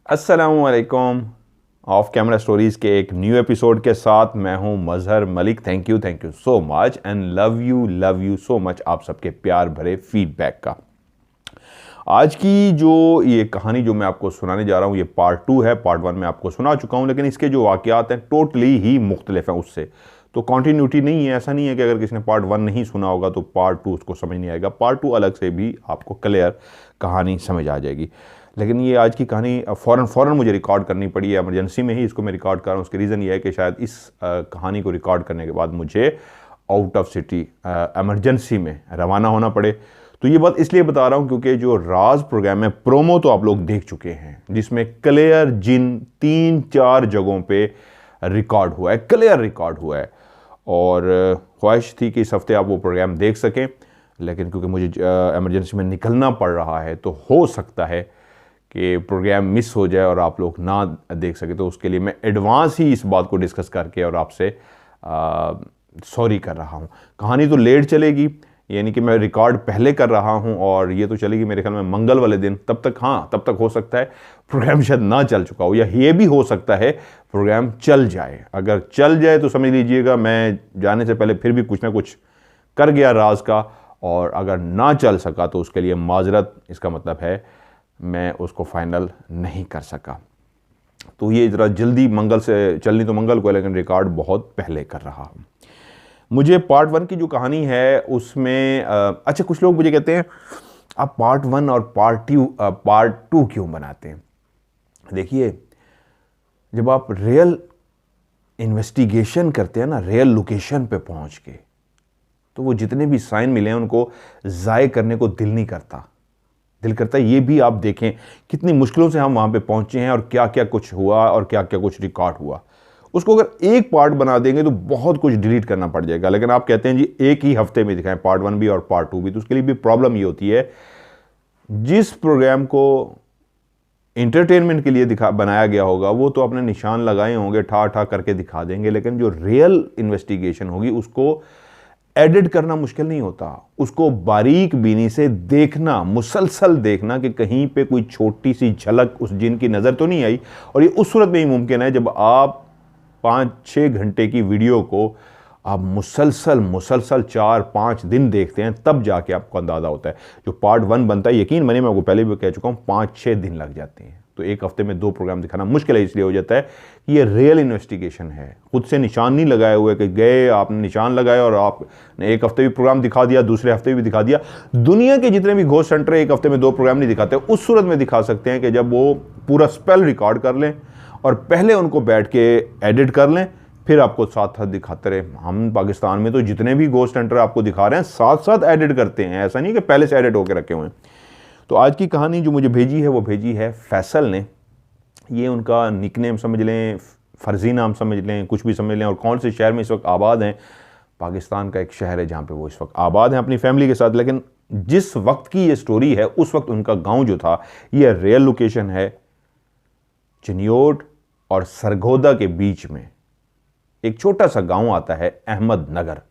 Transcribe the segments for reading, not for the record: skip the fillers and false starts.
अस्सलामुअलैकुम। Of camera stories के एक न्यू एपिसोड के साथ मैं हूं Mazhar Malik. Thank you so much and love you so much आप सबके प्यार भरे फीडबैक का। आज की जो ये कहानी जो मैं आपको सुनाने जा रहा हूँ ये पार्ट 2 है। पार्ट 1 में आपको सुना चुका हूँ, लेकिन इसके जो वाक़यात हैं टोटली ही मुख्तलिफ हैं उससे। तो कॉन्टीन्यूटी नहीं है। ऐसा नहीं है कि अगर किसी ने पार्ट 1 नहीं सुना होगा तो पार्ट 2 उसको समझ नहीं आएगा। पार्ट 2 अलग से भी आपको क्लियर कहानी समझ आ जाएगी। लेकिन ये आज की कहानी फ़ौरन मुझे रिकॉर्ड करनी पड़ी है। एमरजेंसी में ही इसको मैं रिकॉर्ड कर रहा हूँ। उसकी रीज़न ये है कि शायद इस कहानी को रिकॉर्ड करने के बाद मुझे आउट ऑफ सिटी एमरजेंसी में रवाना होना पड़े। तो ये बात इसलिए बता रहा हूँ क्योंकि जो राज प्रोग्राम है प्रोमो तो आप लोग देख चुके हैं, जिसमें क्लियर जिन 3-4 जगहों पे रिकॉर्ड हुआ है, क्लियर रिकॉर्ड हुआ है। और ख्वाहिश थी कि इस हफ्ते आप वो प्रोग्राम देख सकें, लेकिन क्योंकि मुझे एमरजेंसी में निकलना पड़ रहा है तो हो सकता है कि प्रोग्राम मिस हो जाए और आप लोग ना देख सके। तो उसके लिए मैं एडवांस ही इस बात को डिस्कस करके और आपसे सॉरी कर रहा हूँ। कहानी तो लेट चलेगी, यानी कि मैं रिकॉर्ड पहले कर रहा हूँ और ये तो चलेगी मेरे ख्याल में मंगल वाले दिन। तब तक हो सकता है प्रोग्राम शायद ना चल चुका हो, या ये भी हो सकता है प्रोग्राम चल जाए। अगर चल जाए तो समझ लीजिएगा मैं जाने से पहले फिर भी कुछ ना कुछ कर गया राज का, और अगर ना चल सका तो उसके लिए माजरत। इसका मतलब है मैं उसको फाइनल नहीं कर सका। तो ये ज़रा जल्दी मंगल से चलनी तो मंगल को, लेकिन रिकॉर्ड बहुत पहले कर रहा हूँ। मुझे पार्ट 1 की जो कहानी है उसमें अच्छा, कुछ लोग मुझे कहते हैं आप पार्ट 1 और पार्ट 2 क्यों बनाते हैं। देखिए, जब आप रियल इन्वेस्टिगेशन करते हैं ना, रियल लोकेशन पे पहुंच के, तो वो जितने भी साइन मिले हैं उनको ज़ाय करने को दिल नहीं करता। दिल करता है ये भी आप देखें कितनी मुश्किलों से हम वहां पे पहुंचे हैं और क्या क्या कुछ हुआ और क्या क्या कुछ रिकॉर्ड हुआ। उसको अगर एक पार्ट बना देंगे तो बहुत कुछ डिलीट करना पड़ जाएगा। लेकिन आप कहते हैं जी एक ही हफ्ते में दिखाएं पार्ट 1 भी और पार्ट 2 भी, तो उसके लिए भी प्रॉब्लम ये होती है, जिस प्रोग्राम को एंटरटेनमेंट के लिए बनाया गया होगा वो तो अपने निशान लगाए होंगे, ठा ठा करके दिखा देंगे। लेकिन जो रियल इन्वेस्टिगेशन होगी उसको एडिट करना मुश्किल नहीं होता। उसको बारीक बीनी से देखना, मुसलसल देखना कि कहीं पे कोई छोटी सी झलक उस जिन की नज़र तो नहीं आई। और ये उस सूरत में ही मुमकिन है जब आप 5-6 घंटे की वीडियो को आप मुसलसल 4-5 दिन देखते हैं, तब जाके आपको अंदाज़ा होता है। जो पार्ट 1 बनता है, यकीन मानिए मैं आपको पहले भी कह चुका हूँ, 5-6 दिन लग जाते हैं। तो एक हफ्ते में 2 प्रोग्राम दिखाना मुश्किल है। इसलिए हो जाता है कि ये रियल इन्वेस्टिगेशन है। खुद से निशान नहीं लगाए हुए कि गए आपने निशान लगाए और आपने एक हफ्ते भी प्रोग्राम दिखा दिया, दूसरे हफ्ते भी दिखा दिया। दुनिया के जितने भी घोस्ट सेंटर एक हफ्ते में 2 प्रोग्राम नहीं दिखाते। उस सूरत में दिखा सकते हैं कि जब वो पूरा स्पेल रिकॉर्ड कर लें और पहले उनको बैठ के एडिट कर लें, फिर आपको साथ साथ दिखाते रहे। हम पाकिस्तान में तो जितने भी घोस्ट सेंटर आपको दिखा रहे हैं साथ साथ एडिट करते हैं, ऐसा नहीं कि पहले से एडिट होकर रखे हुए हैं। तो आज की कहानी जो मुझे भेजी है वो भेजी है फैसल ने। ये उनका निकनेम समझ लें, फर्जी नाम समझ लें, कुछ भी समझ लें। और कौन से शहर में इस वक्त आबाद हैं, पाकिस्तान का एक शहर है जहाँ पे वो इस वक्त आबाद हैं अपनी फैमिली के साथ। लेकिन जिस वक्त की ये स्टोरी है उस वक्त उनका गांव जो था, ये रियल लोकेशन है चिन्योट और सरगोदा के बीच में एक छोटा सा गांव आता है अहमदनगर।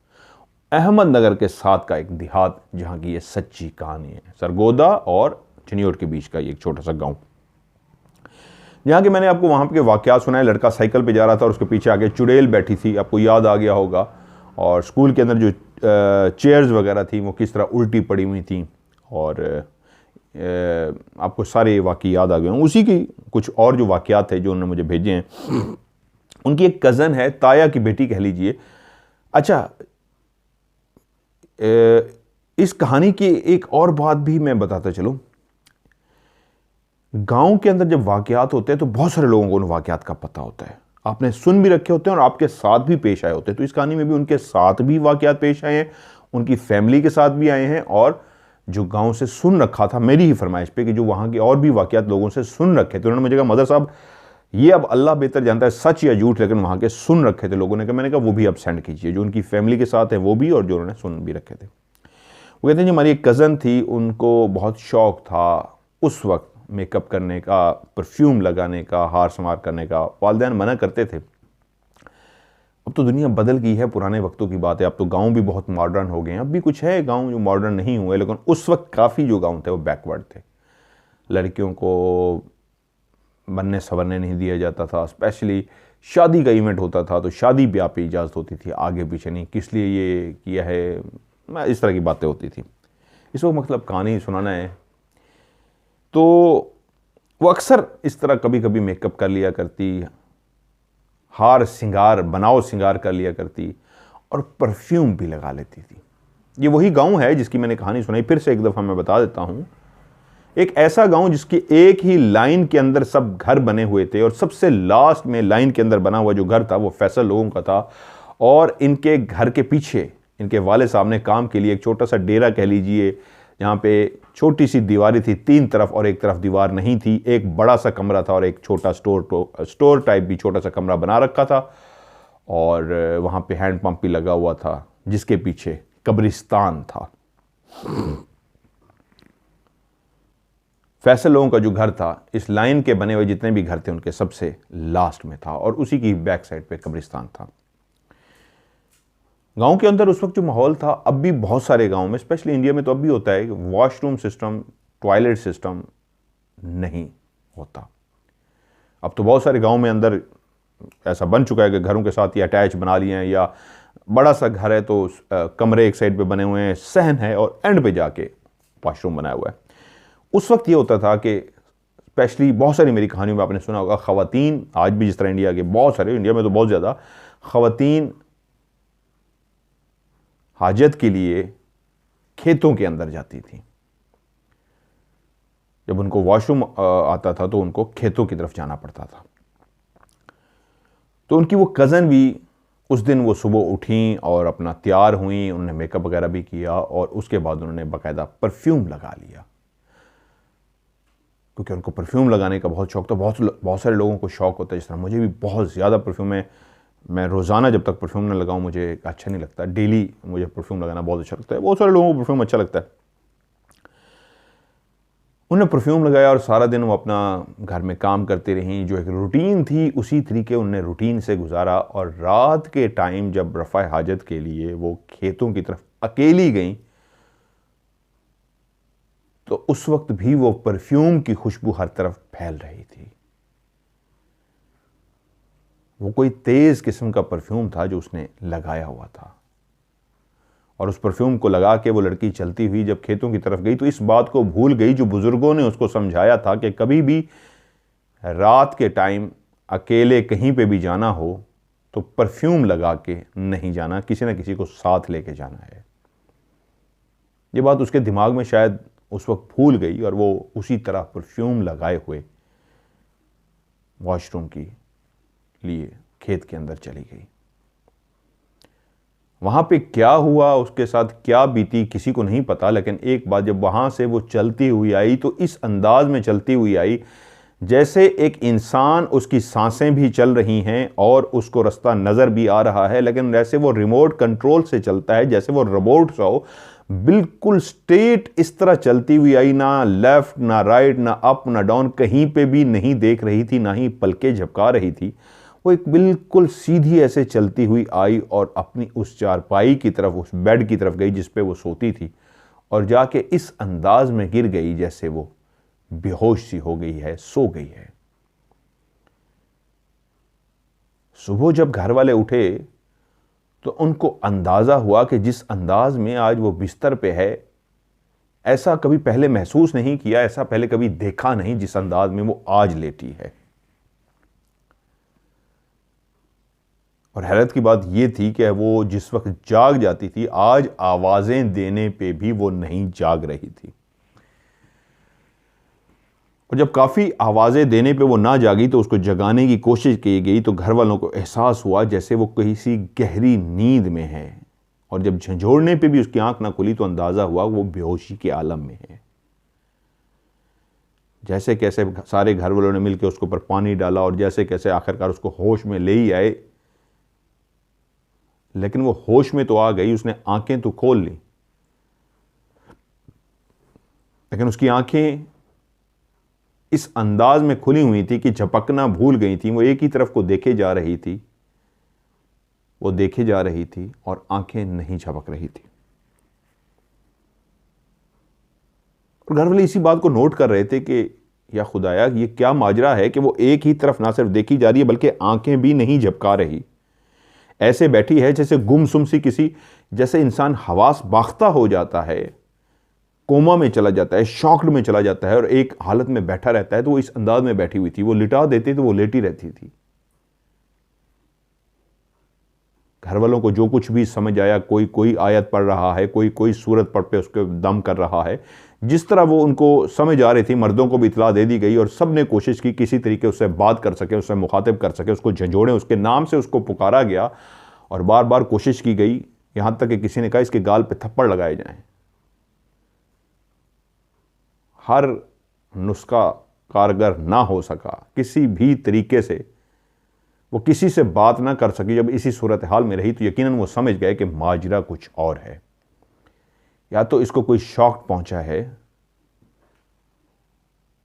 अहमदनगर के साथ का एक देहात जहां की ये सच्ची कहानी है। सरगोदा और चिन्योट के बीच का एक छोटा सा गांव, जहां के मैंने आपको वहां के वाकयात सुनाए। लड़का साइकिल पे जा रहा था और उसके पीछे आगे चुड़ैल बैठी थी, आपको याद आ गया होगा। और स्कूल के अंदर जो चेयर्स वगैरह थी वो किस तरह उल्टी पड़ी हुई थी, और आपको सारे वाकई याद आ गए हों। उसी की कुछ और जो वाकयात थे जो उन्होंने मुझे भेजे हैं। उनकी एक कज़न है, ताया की बेटी कह लीजिए। अच्छा, इस कहानी की एक और बात भी मैं बताता चलूं। गांव के अंदर जब वाकयात होते हैं तो बहुत सारे लोगों को उन वाकयात का पता होता है, आपने सुन भी रखे होते हैं और आपके साथ भी पेश आए होते हैं। तो इस कहानी में भी उनके साथ भी वाकयात पेश आए हैं, उनकी फैमिली के साथ भी आए हैं, और जो गांव से सुन रखा था मेरी ही फरमाइश पे कि जो वहां के और भी वाकयात लोगों से सुन रखे थे, उन्होंने मुझे कहा मदर साहब ये अब अल्लाह बेहतर जानता है सच या झूठ, लेकिन वहां के सुन रखे थे लोगों ने। कहा, मैंने कहा वो भी आप सेंड कीजिए, जो उनकी फैमिली के साथ है वो भी और जो उन्होंने सुन भी रखे थे। वो कहते हैं जी हमारी एक कज़न थी, उनको बहुत शौक था उस वक्त मेकअप करने का, परफ्यूम लगाने का, हार संवार करने का। वालिदैन मना करते थे। अब तो दुनिया बदल गई है, पुराने वक्तों की बात है। अब तो गांव भी बहुत मॉडर्न हो गए हैं। अब भी कुछ है गांव जो मॉडर्न नहीं हुए, लेकिन उस वक्त काफ़ी जो गांव थे वो बैकवर्ड थे। लड़कियों को बनने संवरने नहीं दिया जाता था। स्पेशली शादी का इवेंट होता था तो शादी ब्याह पे इजाज़त होती थी, आगे पीछे नहीं, किस लिए ये किया है, इस तरह की बातें होती थी। इस वक्त मतलब कहानी सुनाना है तो वो अक्सर इस तरह कभी कभी मेकअप कर लिया करती, हार श्रृंगार बनाओ श्रृंगार कर लिया करती और परफ्यूम भी लगा लेती थी। ये वही गांव है जिसकी मैंने कहानी सुनाई, फिर से एक दफ़ा मैं बता देता हूँ। एक ऐसा गांव जिसकी एक ही लाइन के अंदर सब घर बने हुए थे और सबसे लास्ट में लाइन के अंदर बना हुआ जो घर था वो फैसल लोगों का था, और इनके घर के पीछे इनके वाले साहब ने काम के लिए एक छोटा सा डेरा कह लीजिए, जहाँ पे छोटी सी दीवारें थी 3 तरफ और एक तरफ दीवार नहीं थी, एक बड़ा सा कमरा था और एक छोटा स्टोर टाइप भी छोटा सा कमरा बना रखा था, और वहाँ पे हैंड पंप भी लगा हुआ था जिसके पीछे कब्रिस्तान था। फैसल लोगों का जो घर था इस लाइन के बने हुए जितने भी घर थे उनके सबसे लास्ट में था, और उसी की बैक साइड पे कब्रिस्तान था। गांव के अंदर उस वक्त जो माहौल था, अब भी बहुत सारे गांव में, स्पेशली इंडिया में तो अब भी होता है कि वॉशरूम सिस्टम, टॉयलेट सिस्टम नहीं होता। अब तो बहुत सारे गांव में अंदर ऐसा बन चुका है कि घरों के साथ ही अटैच बना लिए हैं, या बड़ा सा घर है तो कमरे एक साइड पे बने हुए हैं, सहन है और एंड पे जाके वॉशरूम बनाया हुआ है। उस वक्त ये होता था कि स्पेशली बहुत सारी मेरी कहानियों में आपने सुना होगा, ख़वातीन आज भी जिस तरह इंडिया के बहुत सारे, इंडिया में तो बहुत ज़्यादा ख़वातीन हाजत के लिए खेतों के अंदर जाती थी। जब उनको वॉशरूम आता था तो उनको खेतों की तरफ जाना पड़ता था। तो उनकी वो कज़न भी उस दिन वो सुबह उठी और अपना तैयार हुई, उन्होंने मेकअप वगैरह भी किया और उसके बाद उन्होंने बाकायदा परफ्यूम लगा लिया, क्योंकि उनको परफ्यूम लगाने का बहुत शौक था। बहुत सारे लोगों को शौक होता है, जिस तरह मुझे भी बहुत ज़्यादा परफ्यूम है। मैं रोज़ाना जब तक परफ्यूम ना लगाऊं मुझे अच्छा नहीं लगता। डेली मुझे परफ्यूम लगाना बहुत अच्छा लगता है। बहुत सारे लोगों को परफ्यूम अच्छा लगता है। उन्होंने परफ्यूम लगाया और सारा दिन वो अपना घर में काम करती रहीं। जो एक रूटीन थी उसी तरीके उन्होंने रूटीन से गुजारा, और रात के टाइम जब रफ़ा हाजत के लिए वो खेतों की तरफ अकेली गईं तो उस वक्त भी वो परफ्यूम की खुशबू हर तरफ फैल रही थी। वो कोई तेज किस्म का परफ्यूम था जो उसने लगाया हुआ था, और उस परफ्यूम को लगा के वो लड़की चलती हुई जब खेतों की तरफ गई तो इस बात को भूल गई जो बुजुर्गों ने उसको समझाया था कि कभी भी रात के टाइम अकेले कहीं पे भी जाना हो तो परफ्यूम लगा के नहीं जाना, किसी ना किसी को साथ लेके जाना है। ये बात उसके दिमाग में शायद उस वक्त भूल गई और वो उसी तरह परफ्यूम लगाए हुए वॉशरूम की लिए खेत के अंदर चली गई। वहां पे क्या हुआ, उसके साथ क्या बीती, किसी को नहीं पता। लेकिन एक बात, जब वहां से वो चलती हुई आई तो इस अंदाज में चलती हुई आई जैसे एक इंसान, उसकी सांसें भी चल रही हैं और उसको रास्ता नज़र भी आ रहा है, लेकिन जैसे वो रिमोट कंट्रोल से चलता है, जैसे वो रोबोट सा हो, बिल्कुल स्ट्रेट इस तरह चलती हुई आई। ना लेफ्ट ना राइट ना अप ना डाउन, कहीं पे भी नहीं देख रही थी, ना ही पलके झपका रही थी। वो एक बिल्कुल सीधी ऐसे चलती हुई आई और अपनी उस चारपाई की तरफ, उस बेड की तरफ गई जिस पे वो सोती थी, और जाके इस अंदाज में गिर गई जैसे वो बेहोश सी हो गई है, सो गई है। सुबह जब घर वाले उठे तो उनको अंदाजा हुआ कि जिस अंदाज में आज वो बिस्तर पे है, ऐसा कभी पहले महसूस नहीं किया, ऐसा पहले कभी देखा नहीं जिस अंदाज में वो आज लेटी है। और हैरत की बात यह थी कि वो जिस वक्त जाग जाती थी, आज आवाजें देने पे भी वो नहीं जाग रही थी। और जब काफ़ी आवाज़ें देने पे वो ना जागी तो उसको जगाने की कोशिश की गई तो घर वालों को एहसास हुआ जैसे वो किसी गहरी नींद में है, और जब झंझोड़ने पे भी उसकी आंख ना खुली तो अंदाज़ा हुआ वो बेहोशी के आलम में है। जैसे कैसे सारे घर वालों ने मिलकर उसके ऊपर पानी डाला और जैसे कैसे आखिरकार उसको होश में ले ही आए, लेकिन वो होश में तो आ गई, उसने आंखें तो खोल ली, लेकिन उसकी आंखें इस अंदाज में खुली हुई थी कि झपकना भूल गई थी। वो एक ही तरफ को देखे जा रही थी, वो देखे जा रही थी और आंखें नहीं झपक रही थी। और घर वाले इसी बात को नोट कर रहे थे कि या खुदाया ये क्या माजरा है कि वो एक ही तरफ ना सिर्फ देखी जा रही है बल्कि आंखें भी नहीं झपका रही, ऐसे बैठी है जैसे गुमसुम सी किसी, जैसे इंसान हवास बाख्ता हो जाता है, कोमा में चला जाता है, शॉक्ड में चला जाता है और एक हालत में बैठा रहता है। तो वो इस अंदाज में बैठी हुई थी, वो लिटा देती तो वो लेटी रहती थी। घर वालों को जो कुछ भी समझ आया, कोई कोई आयत पढ़ रहा है, कोई कोई सूरत पढ़ पे उसके दम कर रहा है, जिस तरह वो उनको समझ आ रही थी। मर्दों को भी इतला दे दी गई और सब ने कोशिश की किसी तरीके उससे बात कर सके, उससे मुखातिब कर सके, उसको झंझोड़ें, उसके नाम से उसको पुकारा गया और बार बार कोशिश की गई, यहां तक कि किसी ने कहा इसके गाल पे थप्पड़ लगाए जाएं। हर नुस्खा कारगर ना हो सका, किसी भी तरीके से वो किसी से बात ना कर सकी। जब इसी सूरत हाल में रही तो यकीनन वो समझ गए कि माजरा कुछ और है, या तो इसको कोई शॉक पहुंचा है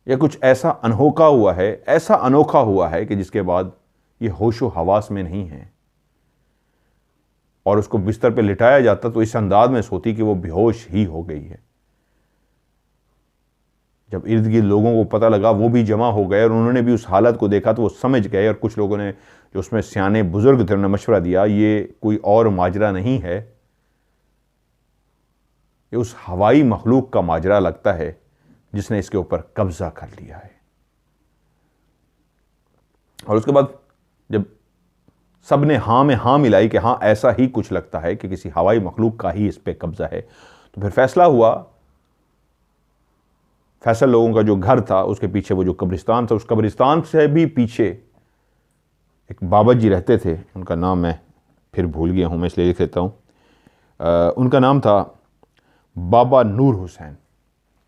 या कुछ ऐसा अनोखा हुआ है, ऐसा अनोखा हुआ है कि जिसके बाद ये होशो हवास में नहीं है। और उसको बिस्तर पे लिटाया जाता तो इस अंदाज में सोती कि वो बेहोश ही हो गई है। जब इर्द गिर्द लोगों को पता लगा, वो भी जमा हो गए और उन्होंने भी उस हालत को देखा तो वो समझ गए। और कुछ लोगों ने, जो उसमें सियाने बुजुर्ग थे, उन्होंने मशवरा दिया ये कोई और माजरा नहीं है, ये उस हवाई मखलूक का माजरा लगता है जिसने इसके ऊपर कब्जा कर लिया है। और उसके बाद जब सब ने हाँ में हाँ मिलाई कि हाँ ऐसा ही कुछ लगता है कि किसी हवाई मखलूक का ही इस पे कब्जा है, तो फिर फैसला हुआ। फैसल लोगों का जो घर था उसके पीछे वो जो कब्रिस्तान था, उस कब्रिस्तान से भी पीछे एक बाबा जी रहते थे, उनका नाम मैं फिर भूल गया हूँ, मैं इसलिए लिख लेता हूँ। उनका नाम था बाबा नूर हुसैन,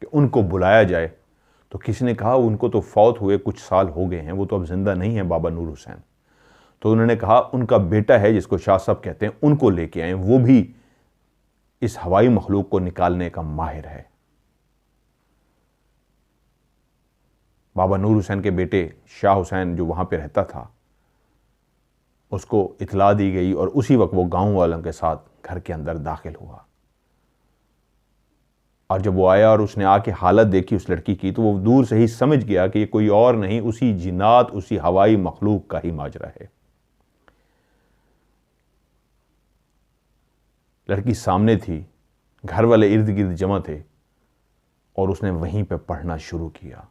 कि उनको बुलाया जाए। तो किसी ने कहा उनको तो फौत हुए कुछ साल हो गए हैं, वो तो अब जिंदा नहीं है बाबा नूर हुसैन। तो उन्होंने कहा उनका बेटा है जिसको शाह साहब कहते हैं, उनको लेके आए, वो भी इस हवाई मखलूक को निकालने का माहिर है। बाबा नूर हुसैन के बेटे शाह हुसैन जो वहां पे रहता था, उसको इतला दी गई और उसी वक्त वो गांव वालों के साथ घर के अंदर दाखिल हुआ। और जब वो आया और उसने आके हालत देखी उस लड़की की, तो वो दूर से ही समझ गया कि ये कोई और नहीं, उसी जिन्नात, उसी हवाई मखलूक का ही माजरा है। लड़की सामने थी, घर वाले इर्द गिर्द जमा थे और उसने वहीं पे पढ़ना शुरू किया।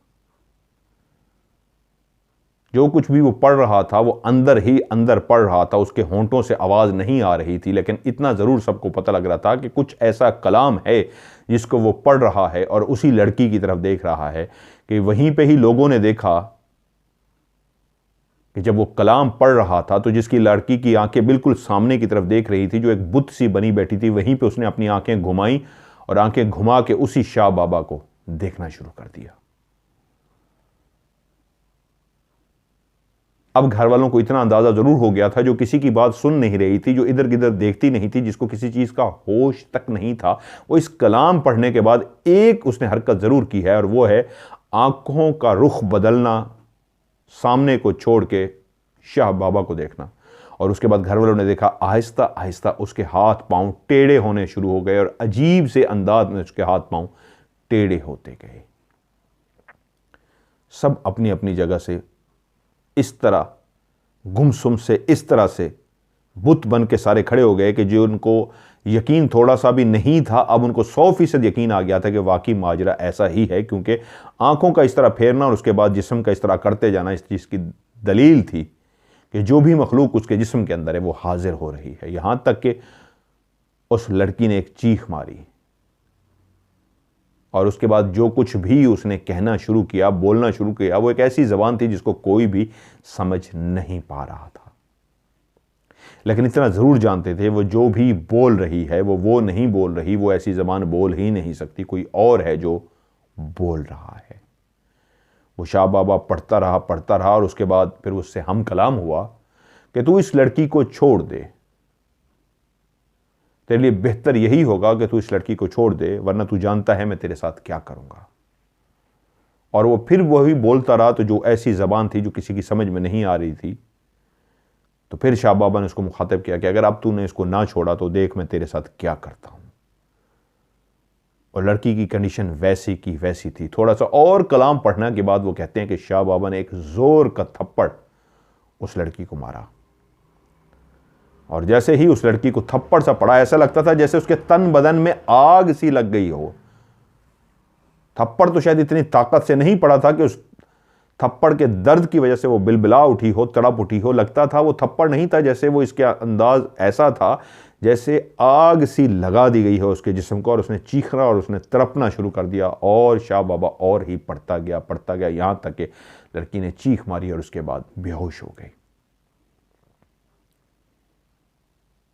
जो कुछ भी वो पढ़ रहा था वो अंदर ही अंदर पढ़ रहा था, उसके होंठों से आवाज़ नहीं आ रही थी, लेकिन इतना ज़रूर सबको पता लग रहा था कि कुछ ऐसा कलाम है जिसको वो पढ़ रहा है और उसी लड़की की तरफ देख रहा है। कि वहीं पे ही लोगों ने देखा कि जब वो कलाम पढ़ रहा था तो जिसकी लड़की की आंखें बिल्कुल सामने की तरफ देख रही थी, जो एक बुत सी बनी बैठी थी, वहीं पे उसने अपनी आंखें घुमाई और आंखें घुमा के उसी शाह बाबा को देखना शुरू कर दिया। अब घर वालों को इतना अंदाजा जरूर हो गया था, जो किसी की बात सुन नहीं रही थी, जो इधर गिधर देखती नहीं थी, जिसको किसी चीज का होश तक नहीं था, वो इस कलाम पढ़ने के बाद एक उसने हरकत जरूर की है, और वो है आंखों का रुख बदलना, सामने को छोड़ के शाह बाबा को देखना। और उसके बाद घर वालों ने देखा आहिस्ता आहिस्ता उसके हाथ पांव टेढ़े होने शुरू हो गए और अजीब से अंदाज में उसके हाथ पांव टेढ़े होते गए। सब अपनी अपनी जगह से इस तरह गुमसुम से, इस तरह से बुत बन के सारे खड़े हो गए कि जो उनको यकीन थोड़ा सा भी नहीं था, अब उनको 100% यकीन आ गया था कि वाकई माजरा ऐसा ही है, क्योंकि आंखों का इस तरह फेरना और उसके बाद जिस्म का इस तरह करते जाना इस चीज़ की दलील थी कि जो भी मखलूक उसके जिस्म के अंदर है वो हाजिर हो रही है। यहां तक कि उस लड़की ने एक चीख मारी और उसके बाद जो कुछ भी उसने कहना शुरू किया, बोलना शुरू किया, वो एक ऐसी जबान थी जिसको कोई भी समझ नहीं पा रहा था। लेकिन इतना जरूर जानते थे वो जो भी बोल रही है वो नहीं बोल रही, वो ऐसी जबान बोल ही नहीं सकती, कोई और है जो बोल रहा है। वो शाह बाबा पढ़ता रहा और उसके बाद फिर उससे हम कलाम हुआ कि तू इस लड़की को छोड़ दे, तेरे लिए बेहतर यही होगा कि तू इस लड़की को छोड़ दे, वरना तू जानता है मैं तेरे साथ क्या करूंगा। और वो फिर वही बोलता रहा, तो जो ऐसी जबान थी जो किसी की समझ में नहीं आ रही थी, तो फिर शाह बाबा ने उसको मुखातिब किया कि अगर अब तूने इसको ना छोड़ा तो देख मैं तेरे साथ क्या करता हूं। और लड़की की कंडीशन वैसी की वैसी थी। थोड़ा सा और कलाम पढ़ने के बाद वो कहते हैं कि शाह बाबा ने एक जोर का थप्पड़ उस लड़की को मारा, और जैसे ही उस लड़की को थप्पड़ सा पड़ा, ऐसा लगता था जैसे उसके तन बदन में आग सी लग गई हो। थप्पड़ तो शायद इतनी ताकत से नहीं पड़ा था कि उस थप्पड़ के दर्द की वजह से वो बिलबिला उठी हो, तड़प उठी हो। लगता था वो थप्पड़ नहीं था, जैसे वो इसके अंदाज ऐसा था जैसे आग सी लगा दी गई हो उसके जिस्म को, और उसने चीखना और उसने तड़पना शुरू कर दिया। और शाह बाबा और ही पढ़ता गया यहां तक कि लड़की ने चीख मारी और उसके बाद बेहोश हो गई।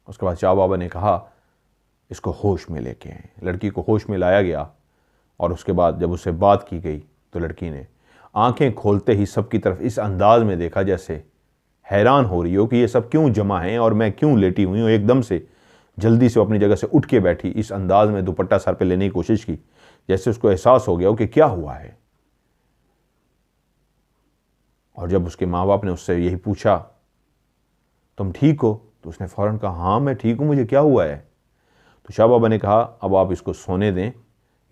उसके बाद शाह बाबा ने कहा इसको होश में लेके आए। लड़की को होश में लाया गया और उसके बाद जब उससे बात की गई तो लड़की ने आंखें खोलते ही सबकी तरफ इस अंदाज में देखा जैसे हैरान हो रही हो कि ये सब क्यों जमा है और मैं क्यों लेटी हुई हूं। एकदम से जल्दी से वो अपनी जगह से उठ के बैठी, इस अंदाज में दुपट्टा सर पे लेने की कोशिश की जैसे उसको एहसास हो गया हो कि क्या हुआ है। और जब उसके माँ बाप ने उससे यही पूछा तुम ठीक हो, तो उसने फौरन कहा हाँ मैं ठीक हूं, मुझे क्या हुआ है। तो शाह बाबा ने कहा अब आप इसको सोने दें,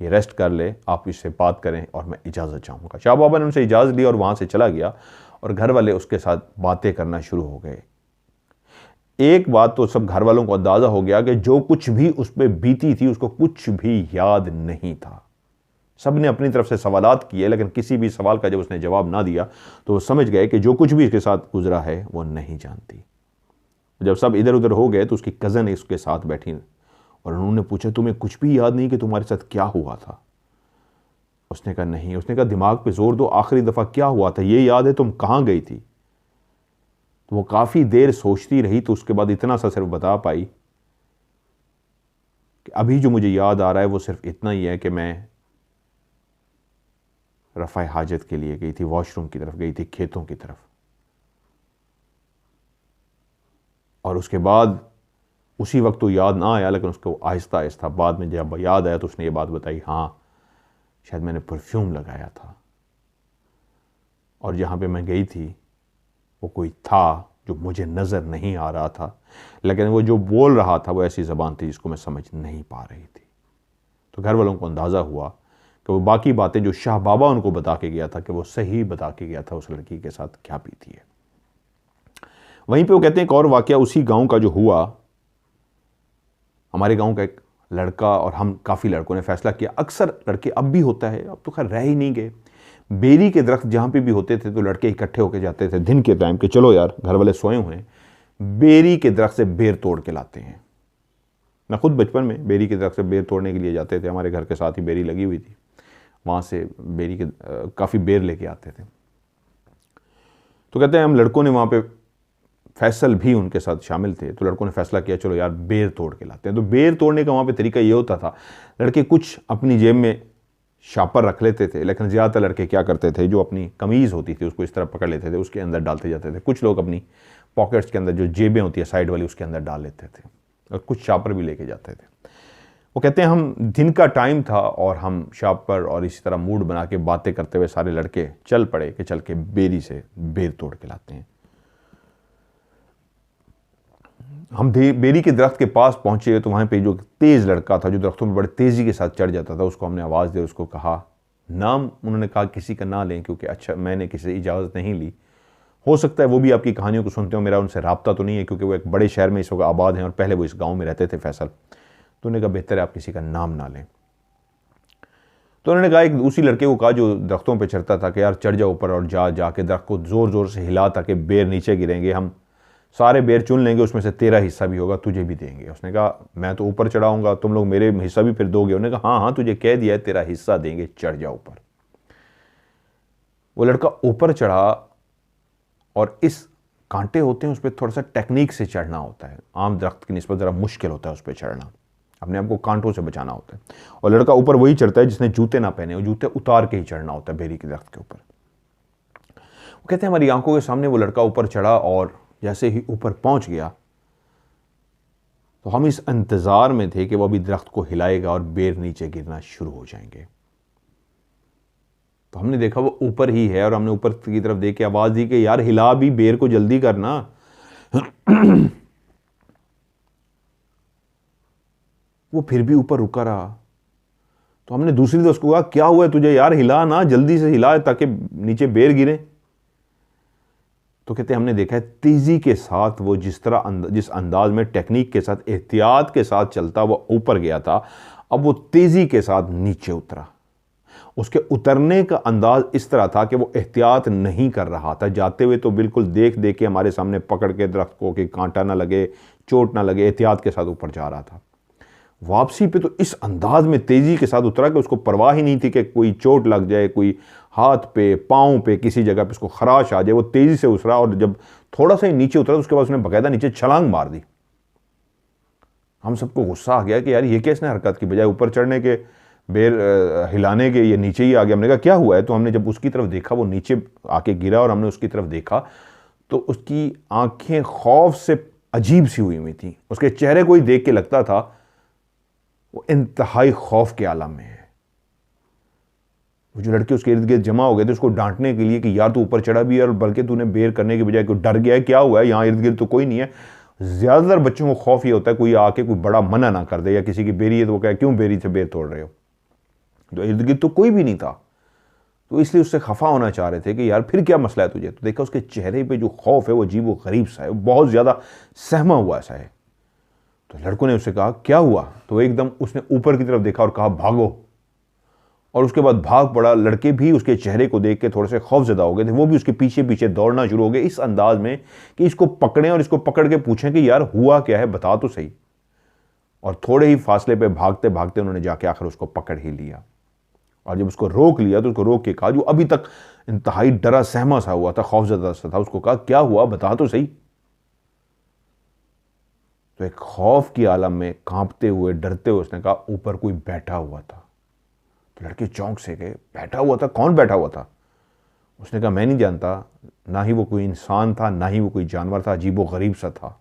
ये रेस्ट कर ले, आप इससे बात करें और मैं इजाज़त चाहूँगा। शाह बाबा ने उनसे इजाज़त ली और वहाँ से चला गया और घर वाले उसके साथ बातें करना शुरू हो गए। एक बात तो सब घर वालों को अंदाज़ा हो गया कि जो कुछ भी उस पर बीती थी उसको कुछ भी याद नहीं था। सब ने अपनी तरफ से सवालात किए, लेकिन किसी भी सवाल का जब उसने जवाब ना दिया तो वो समझ गए कि जो कुछ भी इसके साथ गुजरा है वो नहीं जानती। जब सब इधर उधर हो गए तो उसकी कज़न उसके साथ बैठी और उन्होंने पूछा तुम्हें कुछ भी याद नहीं कि तुम्हारे साथ क्या हुआ था। उसने कहा नहीं। उसने कहा दिमाग पे जोर दो, आखिरी दफ़ा क्या हुआ था ये याद है, तुम कहाँ गई थी। तो वो काफ़ी देर सोचती रही, तो उसके बाद इतना सा सिर्फ बता पाई कि अभी जो मुझे याद आ रहा है वो सिर्फ इतना ही है कि मैं रफ़ा हाजत के लिए गई थी, वॉशरूम की तरफ गई थी, खेतों की तरफ। और उसके बाद उसी वक्त तो याद ना आया, लेकिन उसको आहिस्ता आहिस्ता बाद में जब याद आया तो उसने ये बात बताई हाँ शायद मैंने परफ्यूम लगाया था और जहाँ पे मैं गई थी वो कोई था जो मुझे नज़र नहीं आ रहा था, लेकिन वो जो बोल रहा था वो ऐसी ज़बान थी जिसको मैं समझ नहीं पा रही थी। तो घर वालों को अंदाज़ा हुआ कि वो बाकी बातें जो शाह बाबा उनको बता के गया था कि वो सही बता के गया था उस लड़की के साथ क्या बीती है। वहीं पे वो कहते हैं एक और वाक़या उसी गांव का जो हुआ। हमारे गांव का एक लड़का और हम काफ़ी लड़कों ने फैसला किया, अक्सर लड़के अब भी होता है, अब तो खैर रह ही नहीं गए, बेरी के दरख्त जहाँ पे भी होते थे तो लड़के इकट्ठे होकर जाते थे दिन के टाइम के, चलो यार घर वाले सोए हुए हैं, बेरी के दरख्त से बेर तोड़ के लाते हैं। मैं खुद बचपन में बेरी के दरख्त से बेर तोड़ने के लिए जाते थे, हमारे घर के साथ ही बेरी लगी हुई थी, वहाँ से बेरी के काफ़ी बेर लेके आते थे। तो कहते हैं हम लड़कों ने वहाँ पे, फैसल भी उनके साथ शामिल थे, तो लड़कों ने फैसला किया चलो यार बेर तोड़ के लाते हैं। तो बेर तोड़ने का वहाँ पे तरीका ये होता था, लड़के कुछ अपनी जेब में शापर रख लेते थे, लेकिन ज़्यादातर लड़के क्या करते थे जो अपनी कमीज़ होती थी उसको इस तरह पकड़ लेते थे, उसके अंदर डालते जाते थे। कुछ लोग अपनी पॉकेट्स के अंदर जो जेबें होती है साइड वाली उसके अंदर डाल लेते थे और कुछ शापर भी लेके जाते थे। वो कहते हैं हम दिन का टाइम था और हम शापर और इसी तरह मूड बना के बातें करते हुए सारे लड़के चल पड़े कि चल के बेरी से बेर तोड़ के लाते हैं। हम बेरी के दरख्त के पास पहुंचे तो वहाँ पे जो तेज़ लड़का था जो दरख्तों में बड़े तेज़ी के साथ चढ़ जाता था, उसको हमने आवाज़ दी, उसको कहा नाम, उन्होंने कहा किसी का ना लें क्योंकि अच्छा मैंने किसी से इजाज़त नहीं ली, हो सकता है वो भी आपकी कहानियों को सुनते हो, मेरा उनसे रब्ता तो नहीं है क्योंकि वो एक बड़े शहर में इस वक्त आबाद हैं और पहले वो इस गाँव में रहते थे फैसल। तो उन्होंने कहा बेहतर है आप किसी का नाम ना लें। तो उन्होंने कहा एक उसी लड़के को कहा जो दरख्तों पर चढ़ता था कि यार चढ़ जाओ ऊपर और जाके दरख्त को ज़ोर ज़ोर से हिला ताकि बेर नीचे गिरेंगे, हम सारे बेर चुन लेंगे, उसमें से तेरा हिस्सा भी होगा, तुझे भी देंगे। उसने कहा मैं तो ऊपर चढ़ाऊंगा, तुम लोग मेरे हिस्सा भी फिर दोगे। उन्होंने कहा हाँ हाँ तुझे कह दिया है तेरा हिस्सा देंगे, चढ़ जा ऊपर। वो लड़का ऊपर चढ़ा और इस कांटे होते हैं उस पर थोड़ा सा टेक्निक से चढ़ना होता है, आम दरख्त की निस्बत ज़रा मुश्किल होता है उस पर चढ़ना, अपने आप को कांटों से बचाना होता है। और लड़का ऊपर वही चढ़ता है जिसने जूते ना पहने, वो जूते उतार के ही चढ़ना होता है बेरी के दरख्त के ऊपर। वो कहते हैं हमारी आंखों के सामने वो लड़का ऊपर चढ़ा और जैसे ही ऊपर पहुंच गया तो हम इस इंतज़ार में थे कि वो अभी दरख्त को हिलाएगा और बेर नीचे गिरना शुरू हो जाएंगे। तो हमने देखा वो ऊपर ही है और हमने ऊपर की तरफ देख के आवाज़ दी कि यार हिला भी, बेर को जल्दी करना। वो फिर भी ऊपर रुका रहा। तो हमने दूसरी दोस्त को कहा क्या हुआ है तुझे यार, हिला ना, जल्दी से हिला ताकि नीचे बेर गिरे। तो कहते हमने देखा है तेजी के साथ वो जिस अंदाज में टेक्निक के साथ एहतियात के साथ चलता वो ऊपर गया था, अब वो तेजी के साथ नीचे उतरा। उसके उतरने का अंदाज इस तरह था कि वो एहतियात नहीं कर रहा था। जाते हुए तो बिल्कुल देख देख के हमारे सामने पकड़ के दरख्त को कि कांटा ना लगे, चोट ना लगे, एहतियात के साथ ऊपर जा रहा था। वापसी पे तो इस अंदाज में तेजी के साथ उतरा कि उसको परवाह ही नहीं थी कि कोई चोट लग जाए, कोई हाथ पे, पाँव पे, किसी जगह पे उसको खराश आ जाए। वो तेजी से उतरा और जब थोड़ा सा ही नीचे उतरा तो उसके बाद उसने बाकायदा नीचे छलांग मार दी। हम सबको गुस्सा आ गया कि यार ये कैसे हरकत की, बजाय ऊपर चढ़ने के, बेर हिलाने के, ये नीचे ही आ गया। हमने कहा क्या हुआ है? तो हमने जब उसकी तरफ देखा, वो नीचे आके गिरा और हमने उसकी तरफ देखा तो उसकी आंखें खौफ से अजीब सी हुई थी। उसके चेहरे को ही देख के लगता था वो इंतहाई खौफ के आलम में है। वो जो लड़के उसके इर्द गिर्द जमा हो गए थे उसको डांटने के लिए कि यार तू ऊपर चढ़ा भी है और बल्कि तूने बेर करने के बजाय कोई डर गया है, क्या हुआ है, यहाँ इर्द गिर्द तो कोई नहीं है। ज्यादातर बच्चों को खौफ ये होता है कोई आके कोई बड़ा मना ना कर दे, या किसी की बेरी है तो वो कहे क्यों बेरी से बेर तोड़ रहे हो। तो इर्द गिर्द तो कोई भी नहीं था, तो इसलिए उससे खफा होना चाह रहे थे कि यार फिर क्या मसला है तुझे। तो देखा उसके चेहरे पे जो खौफ है वो अजीब व गरीब सा है, बहुत ज्यादा सहमा हुआ सा है। तो लड़कों ने उससे कहा क्या हुआ? तो एकदम उसने ऊपर की तरफ देखा और कहा भागो, और उसके बाद भाग पड़ा। लड़के भी उसके चेहरे को देख के थोड़े से खौफजदा हो गए थे, वो भी उसके पीछे पीछे दौड़ना शुरू हो गए इस अंदाज में कि इसको पकड़ें और इसको पकड़ के पूछें कि यार हुआ क्या है, बता तो सही। और थोड़े ही फासले पे भागते भागते उन्होंने जाके आखिर उसको पकड़ ही लिया। और जब उसको रोक लिया तो उसको रोक के कहा, जो अभी तक इंतहाई डरा सहमा सा हुआ था, खौफजदा सा था, उसको कहा क्या हुआ, बता तो सही। तो एक खौफ की आलम में कांपते हुए, डरते हुए उसने कहा ऊपर कोई बैठा हुआ था। तो लड़के चौंक से गए, बैठा हुआ था? कौन बैठा हुआ था? उसने कहा मैं नहीं जानता, ना ही वो कोई इंसान था ना ही वो कोई जानवर था, अजीबो गरीब सा था।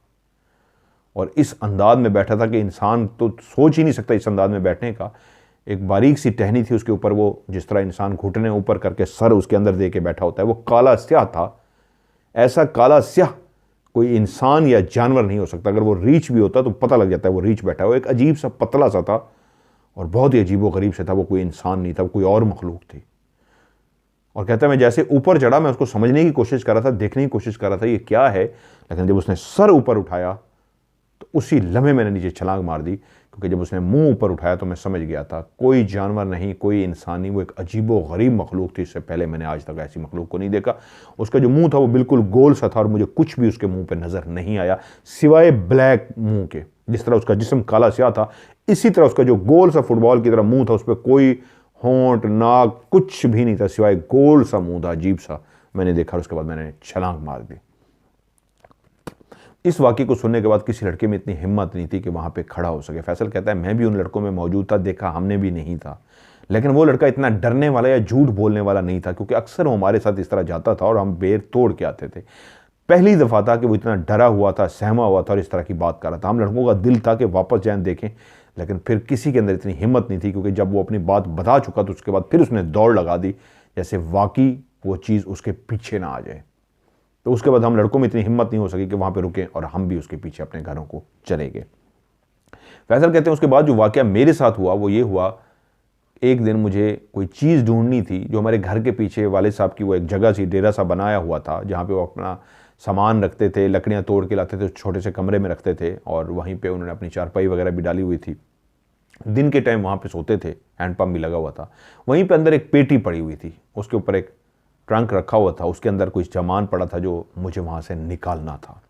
और इस अंदाज में बैठा था कि इंसान तो सोच ही नहीं सकता इस अंदाज में बैठने का। एक बारीक सी टहनी थी उसके ऊपर, वो जिस तरह इंसान घुटने ऊपर करके सर उसके अंदर दे के बैठा होता है, वो काला स्याह था। ऐसा काला स्याह कोई इंसान या जानवर नहीं हो सकता। अगर वो रीछ भी होता तो पता लग जाता है वो रीछ बैठा हुआ। एक अजीब सा पतला सा था और बहुत ही अजीब व गरीब से था। वो कोई इंसान नहीं था, वो कोई और मखलूक थी। और कहता है मैं जैसे ऊपर चढ़ा, मैं उसको समझने की कोशिश कर रहा था, देखने की कोशिश कर रहा था ये क्या है, लेकिन जब उसने सर ऊपर उठाया तो उसी लम्हे मैंने नीचे छलांग मार दी, क्योंकि जब उसने मुंह ऊपर उठाया तो मैं समझ गया था कोई जानवर नहीं, कोई इंसान नहीं, वो एक अजीबो गरीब मखलूक थी। इससे पहले मैंने आज तक ऐसी मखलूक को नहीं देखा। उसका जो मुंह था वो बिल्कुल गोल सा था और मुझे कुछ भी उसके मुंह पे नजर नहीं आया सिवाय ब्लैक मुंह के। जिस तरह उसका जिस्म काला स्याह था, इसी तरह उसका जो गोल सा फुटबॉल की तरह मुंह था, उस पर कोई होंठ, नाक, कुछ भी नहीं था सिवाय गोल सा मुंह था, अजीब सा। मैंने देखा, उसके बाद मैंने छलांग मार दी। इस वाक़े को सुनने के बाद किसी लड़के में इतनी हिम्मत नहीं थी कि वहाँ पे खड़ा हो सके। फैसल कहता है मैं भी उन लड़कों में मौजूद था, देखा हमने भी नहीं था, लेकिन वो लड़का इतना डरने वाला या झूठ बोलने वाला नहीं था, क्योंकि अक्सर वो हमारे साथ इस तरह जाता था और हम बेर तोड़ के आते थे। पहली दफ़ा था कि वो इतना डरा हुआ था, सहमा हुआ था और इस तरह की बात कर रहा था। हम लड़कों का दिल था कि वापस जाएं देखें, लेकिन फिर किसी के अंदर इतनी हिम्मत नहीं थी, क्योंकि जब वो अपनी बात बता चुका तो उसके बाद फिर उसने दौड़ लगा दी, जैसे वाकई वो चीज़ उसके पीछे ना आ जाए। तो उसके बाद हम लड़कों में इतनी हिम्मत नहीं हो सकी कि वहाँ पे रुकें और हम भी उसके पीछे अपने घरों को चले गए। फैसल कहते हैं उसके बाद जो वाक़या मेरे साथ हुआ वो ये हुआ, एक दिन मुझे कोई चीज़ ढूंढनी थी जो हमारे घर के पीछे वाले साहब की वो एक जगह सी, डेरा सा बनाया हुआ था, जहाँ पे वो अपना सामान रखते थे, लकड़ियाँ तोड़ के लाते थे, छोटे से कमरे में रखते थे और वहीं पर उन्होंने अपनी चारपाई वगैरह भी डाली हुई थी। दिन के टाइम वहाँ पर सोते थे, हैंडपम्प भी लगा हुआ था। वहीं पर अंदर एक पेटी पड़ी हुई थी, उसके ऊपर एक ट्रंक रखा हुआ था, उसके अंदर कुछ सामान पड़ा था जो मुझे वहां से निकालना था।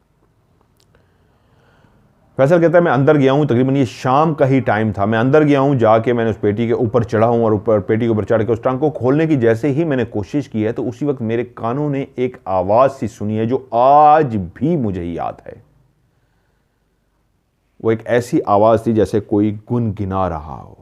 फैसल कहता है मैं अंदर गया हूं, तकरीबन ये शाम का ही टाइम था। मैं अंदर गया हूं, जाके मैंने उस पेटी के ऊपर चढ़ा हूं और ऊपर पेटी के ऊपर चढ़ के उस ट्रंक को खोलने की जैसे ही मैंने कोशिश की है तो उसी वक्त मेरे कानों ने एक आवाज सी सुनी है जो आज भी मुझे याद है। वो एक ऐसी आवाज थी जैसे कोई गुनगुना रहा हो,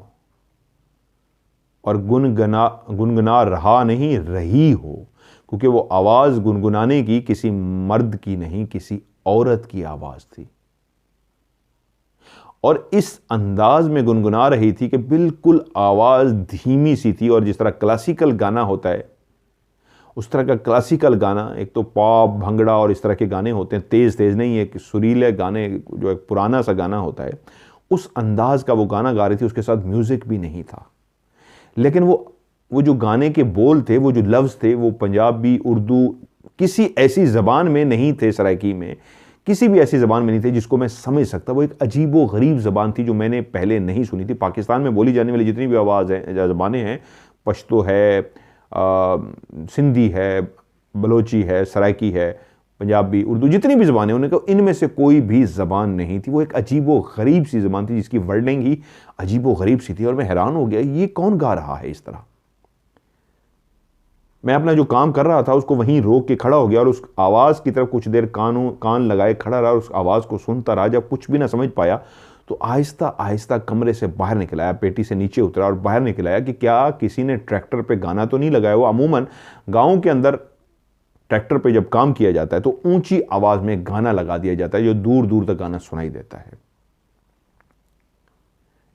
और गुनगुना रहा नहीं, रही हो, क्योंकि वो आवाज़ गुनगुनाने की किसी मर्द की नहीं, किसी औरत की आवाज़ थी। और इस अंदाज में गुनगुना रही थी कि बिल्कुल आवाज़ धीमी सी थी, और जिस तरह क्लासिकल गाना होता है उस तरह का क्लासिकल गाना, एक तो पॉप, भंगड़ा और इस तरह के गाने होते हैं, तेज़ तेज़ नहीं, एक सुरीले गाने, जो एक पुराना सा गाना होता है, उस अंदाज का वो गाना गा रही थी। उसके साथ म्यूज़िक भी नहीं था, लेकिन वो जो गाने के बोल थे, वो जो लफ्ज़ थे, वो पंजाबी, उर्दू, किसी ऐसी ज़बान में नहीं थे, सराइकी में किसी भी ऐसी ज़बान में नहीं थे जिसको मैं समझ सकता। वो एक अजीबो गरीब ज़बान थी जो मैंने पहले नहीं सुनी थी। पाकिस्तान में बोली जाने वाली जितनी भी आवाज़ हैं, ज़बानें हैं, पश्तो है, सिंधी है, बलोची है, सराइकी है, पंजाबी, उर्दू, जितनी भी ज़बानें, उन्होंने कहा इनमें से कोई भी ज़बान नहीं थी। वो एक अजीबो गरीब सी ज़बान थी जिसकी वर्डिंग ही अजीबो गरीब सी थी। और मैं हैरान हो गया, ये कौन गा रहा है इस तरह। मैं अपना जो काम कर रहा था उसको वहीं रोक के खड़ा हो गया और उस आवाज़ की तरफ कुछ देर कान लगाए खड़ा रहा और उस आवाज़ को सुनता रहा। जब कुछ भी ना समझ पाया तो आहिस्ता आहिस्ता कमरे से बाहर निकल आया, पेटी से नीचे उतरा और बाहर निकल आया कि क्या किसी ने ट्रैक्टर पे गाना तो नहीं लगाया। वो अमूमन गाँव के अंदर ट्रैक्टर पे जब काम किया जाता है तो ऊंची आवाज़ में गाना लगा दिया जाता है जो दूर दूर तक गाना सुनाई देता है।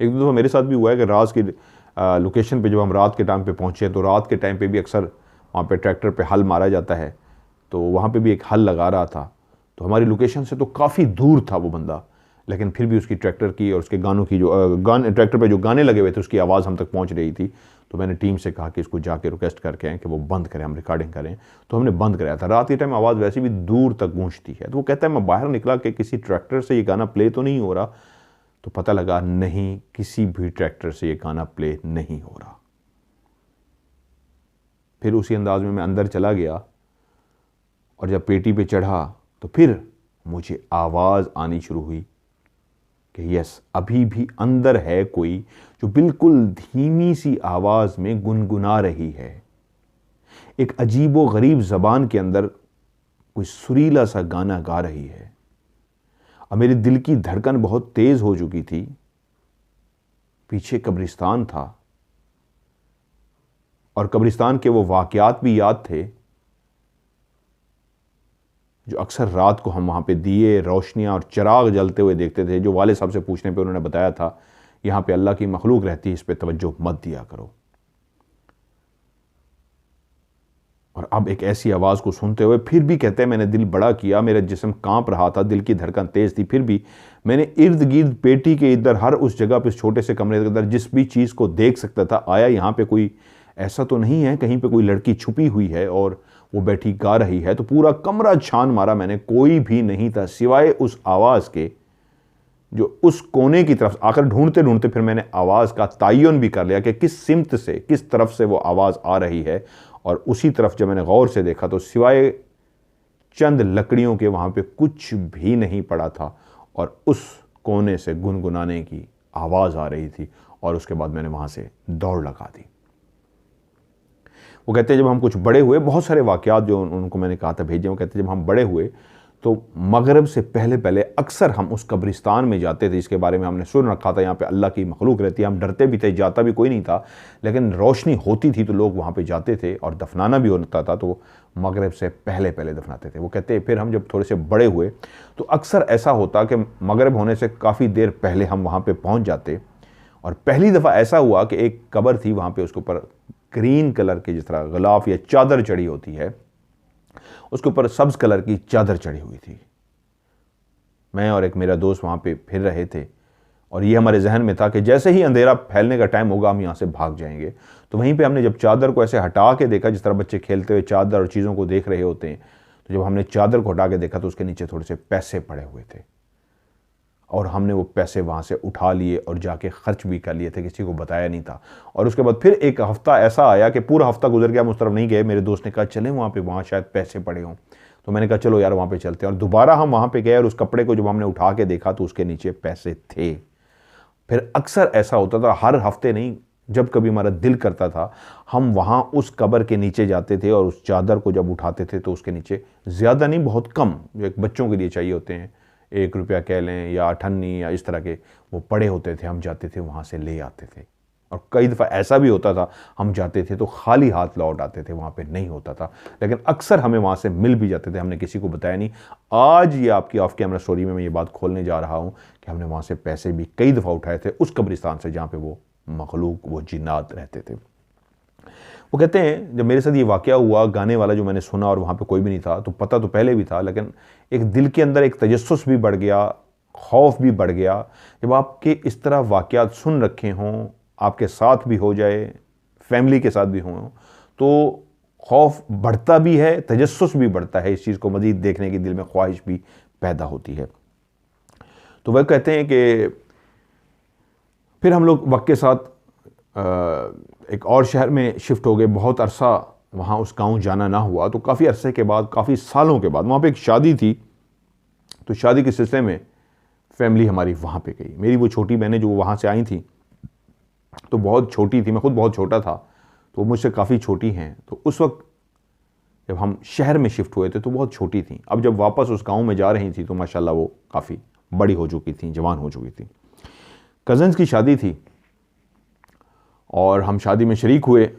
एक दो मेरे साथ भी हुआ है कि रात की लोकेशन पे जब हम रात के टाइम पे पहुंचे तो रात के टाइम पे भी अक्सर वहाँ पे ट्रैक्टर पे हल मारा जाता है, तो वहाँ पे भी एक हल लगा रहा था। तो हमारी लोकेशन से तो काफ़ी दूर था वो बंदा, लेकिन फिर भी उसकी ट्रैक्टर की और उसके गानों की जो ट्रैक्टर पे जो गाने लगे हुए थे उसकी आवाज़ हम तक पहुँच रही थी। तो मैंने टीम से कहा कि इसको जाके रिक्वेस्ट करके आएँ कि वो बंद करें, हम रिकॉर्डिंग करें। तो हमने बंद कराया था। रात के टाइम आवाज़ वैसे भी दूर तक गूंजती है। तो वो कहता है मैं बाहर निकला कि किसी ट्रैक्टर से ये गाना प्ले तो नहीं हो रहा, तो पता लगा नहीं, किसी भी ट्रैक्टर से ये गाना प्ले नहीं हो रहा। फिर उसी अंदाज में मैं अंदर चला गया और जब पेटी पे चढ़ा तो फिर मुझे आवाज़ आनी शुरू हुई कि यस, अभी भी अंदर है कोई जो बिल्कुल धीमी सी आवाज़ में गुनगुना रही है। एक अजीबो गरीब ज़बान के अंदर कोई सुरीला सा गाना गा रही है। और मेरे दिल की धड़कन बहुत तेज़ हो चुकी थी। पीछे कब्रिस्तान था और कब्रिस्तान के वो वाक़यात भी याद थे जो अक्सर रात को हम वहाँ पे दिए, रोशनियाँ और चिराग जलते हुए देखते थे, जो वाले साहब से पूछने पे उन्होंने बताया था यहाँ पे अल्लाह की मखलूक रहती है, इस पे तवज्जो मत दिया करो। और अब एक ऐसी आवाज़ को सुनते हुए फिर भी कहते हैं मैंने दिल बड़ा किया, मेरा जिस्म कांप रहा था, दिल की धड़कन तेज़ थी, फिर भी मैंने इर्द गिर्द पेटी के इधर हर उस जगह पे, छोटे से कमरे के अंदर जिस भी चीज़ को देख सकता था, आया यहाँ पे कोई ऐसा तो नहीं है कहीं पे कोई लड़की छुपी हुई है और वो बैठी गा रही है। तो पूरा कमरा छान मारा मैंने, कोई भी नहीं था सिवाय उस आवाज़ के जो उस कोने की तरफ आकर ढूंढते ढूंढते फिर मैंने आवाज़ का तयन भी कर लिया कि किस सिमत से, किस तरफ से वो आवाज़ आ रही है। और उसी तरफ जब मैंने गौर से देखा तो सिवाय चंद लकड़ियों के वहाँ पे कुछ भी नहीं पड़ा था और उस कोने से गुनगुनाने की आवाज़ आ रही थी। और उसके बाद मैंने वहाँ से दौड़ लगा दी। वो कहते हैं जब हम कुछ बड़े हुए, बहुत सारे वाक़यात जो उनको मैंने कहा था भेजे, वो कहते हैं जब हम बड़े हुए तो मगरिब से पहले पहले अक्सर हम उस कब्रिस्तान में जाते थे, इसके बारे में हमने सुन रखा था, यहाँ पे अल्लाह की मखलूक रहती है। हम डरते भी थे, जाता भी कोई नहीं था, लेकिन रोशनी होती थी तो लोग वहाँ पे जाते थे और दफनाना भी होता था, तो मगरिब से पहले पहले दफनाते थे। वो कहते हैं फिर हम जब थोड़े से बड़े हुए तो अक्सर ऐसा होता कि मगरिब होने से काफ़ी देर पहले हम वहाँ पर पहुँच जाते। और पहली दफ़ा ऐसा हुआ कि एक कब्र थी वहाँ पर, उसके ऊपर ग्रीन कलर की जिस तरह गलाफ या चादर चढ़ी होती है, उसके ऊपर सब्ज़ कलर की चादर चढ़ी हुई थी। मैं और एक मेरा दोस्त वहाँ पे फिर रहे थे और ये हमारे जहन में था कि जैसे ही अंधेरा फैलने का टाइम होगा हम यहाँ से भाग जाएंगे। तो वहीं पे हमने जब चादर को ऐसे हटा के देखा, जिस तरह बच्चे खेलते हुए चादर और चीज़ों को देख रहे होते हैं, तो जब हमने चादर को हटा के देखा तो उसके नीचे थोड़े से पैसे पड़े हुए थे और हमने वो पैसे वहाँ से उठा लिए और जाके खर्च भी कर लिए थे, किसी को बताया नहीं था। और उसके बाद फिर एक हफ़्ता ऐसा आया कि पूरा हफ़्ता गुजर गया, हम उस तरफ नहीं गए। मेरे दोस्त ने कहा चलें वहाँ शायद पैसे पड़े हों, तो मैंने कहा चलो यार वहाँ पे चलते हैं। और दोबारा हम वहाँ पे गए और उस कपड़े को जब हमने उठा के देखा तो उसके नीचे पैसे थे। फिर अक्सर ऐसा होता था, हर हफ्ते नहीं, जब कभी हमारा दिल करता था हम वहाँ उस कब्र के नीचे जाते थे और उस चादर को जब उठाते थे तो उसके नीचे ज़्यादा नहीं, बहुत कम, जो एक बच्चों के लिए चाहिए होते हैं, 1 रुपया कह लें या 98 या इस तरह के, वो पड़े होते थे, हम जाते थे वहाँ से ले आते थे। और कई दफ़ा ऐसा भी होता था हम जाते थे तो खाली हाथ लौट आते थे, वहाँ पे नहीं होता था, लेकिन अक्सर हमें वहाँ से मिल भी जाते थे, हमने किसी को बताया नहीं। आज ये आपकी ऑफ कैमरा स्टोरी में मैं ये बात खोलने जा रहा हूँ कि हमने वहाँ से पैसे भी कई दफ़ा उठाए थे उस कब्रिस्तान से जहाँ पर वो मखलूक, वो जिन्नात रहते थे। वो कहते हैं जब मेरे साथ ये वाक़या हुआ, गाने वाला जो मैंने सुना और वहाँ पे कोई भी नहीं था, तो पता तो पहले भी था, लेकिन एक दिल के अंदर एक तजस्सुस भी बढ़ गया, खौफ भी बढ़ गया। जब आपके इस तरह वाक़यात सुन रखे हों, आपके साथ भी हो जाए, फैमिली के साथ भी हुए हों, तो खौफ बढ़ता भी है, तजस्सुस भी बढ़ता है, इस चीज़ को मज़ीद देखने की दिल में ख्वाहिश भी पैदा होती है। तो वह कहते हैं कि फिर हम लोग वक्त के साथ एक और शहर में शिफ्ट हो गए। बहुत अरसा वहाँ उस गांव जाना ना हुआ, तो काफ़ी अरसे के बाद, काफ़ी सालों के बाद वहाँ पे एक शादी थी। तो शादी के सिलसिले में फैमिली हमारी वहाँ पे गई। मेरी वो छोटी बहनें जो वहाँ से आई थी तो बहुत छोटी थी, मैं खुद बहुत छोटा था, तो मुझसे काफ़ी छोटी हैं। तो उस वक्त जब हम शहर में शिफ्ट हुए थे तो बहुत छोटी थी। अब जब वापस उस गांव में जा रही थी तो माशाल्लाह वो काफ़ी बड़ी हो चुकी थी, जवान हो चुकी थी। कज़न्स की शादी थी और हम शादी में शरीक हुए।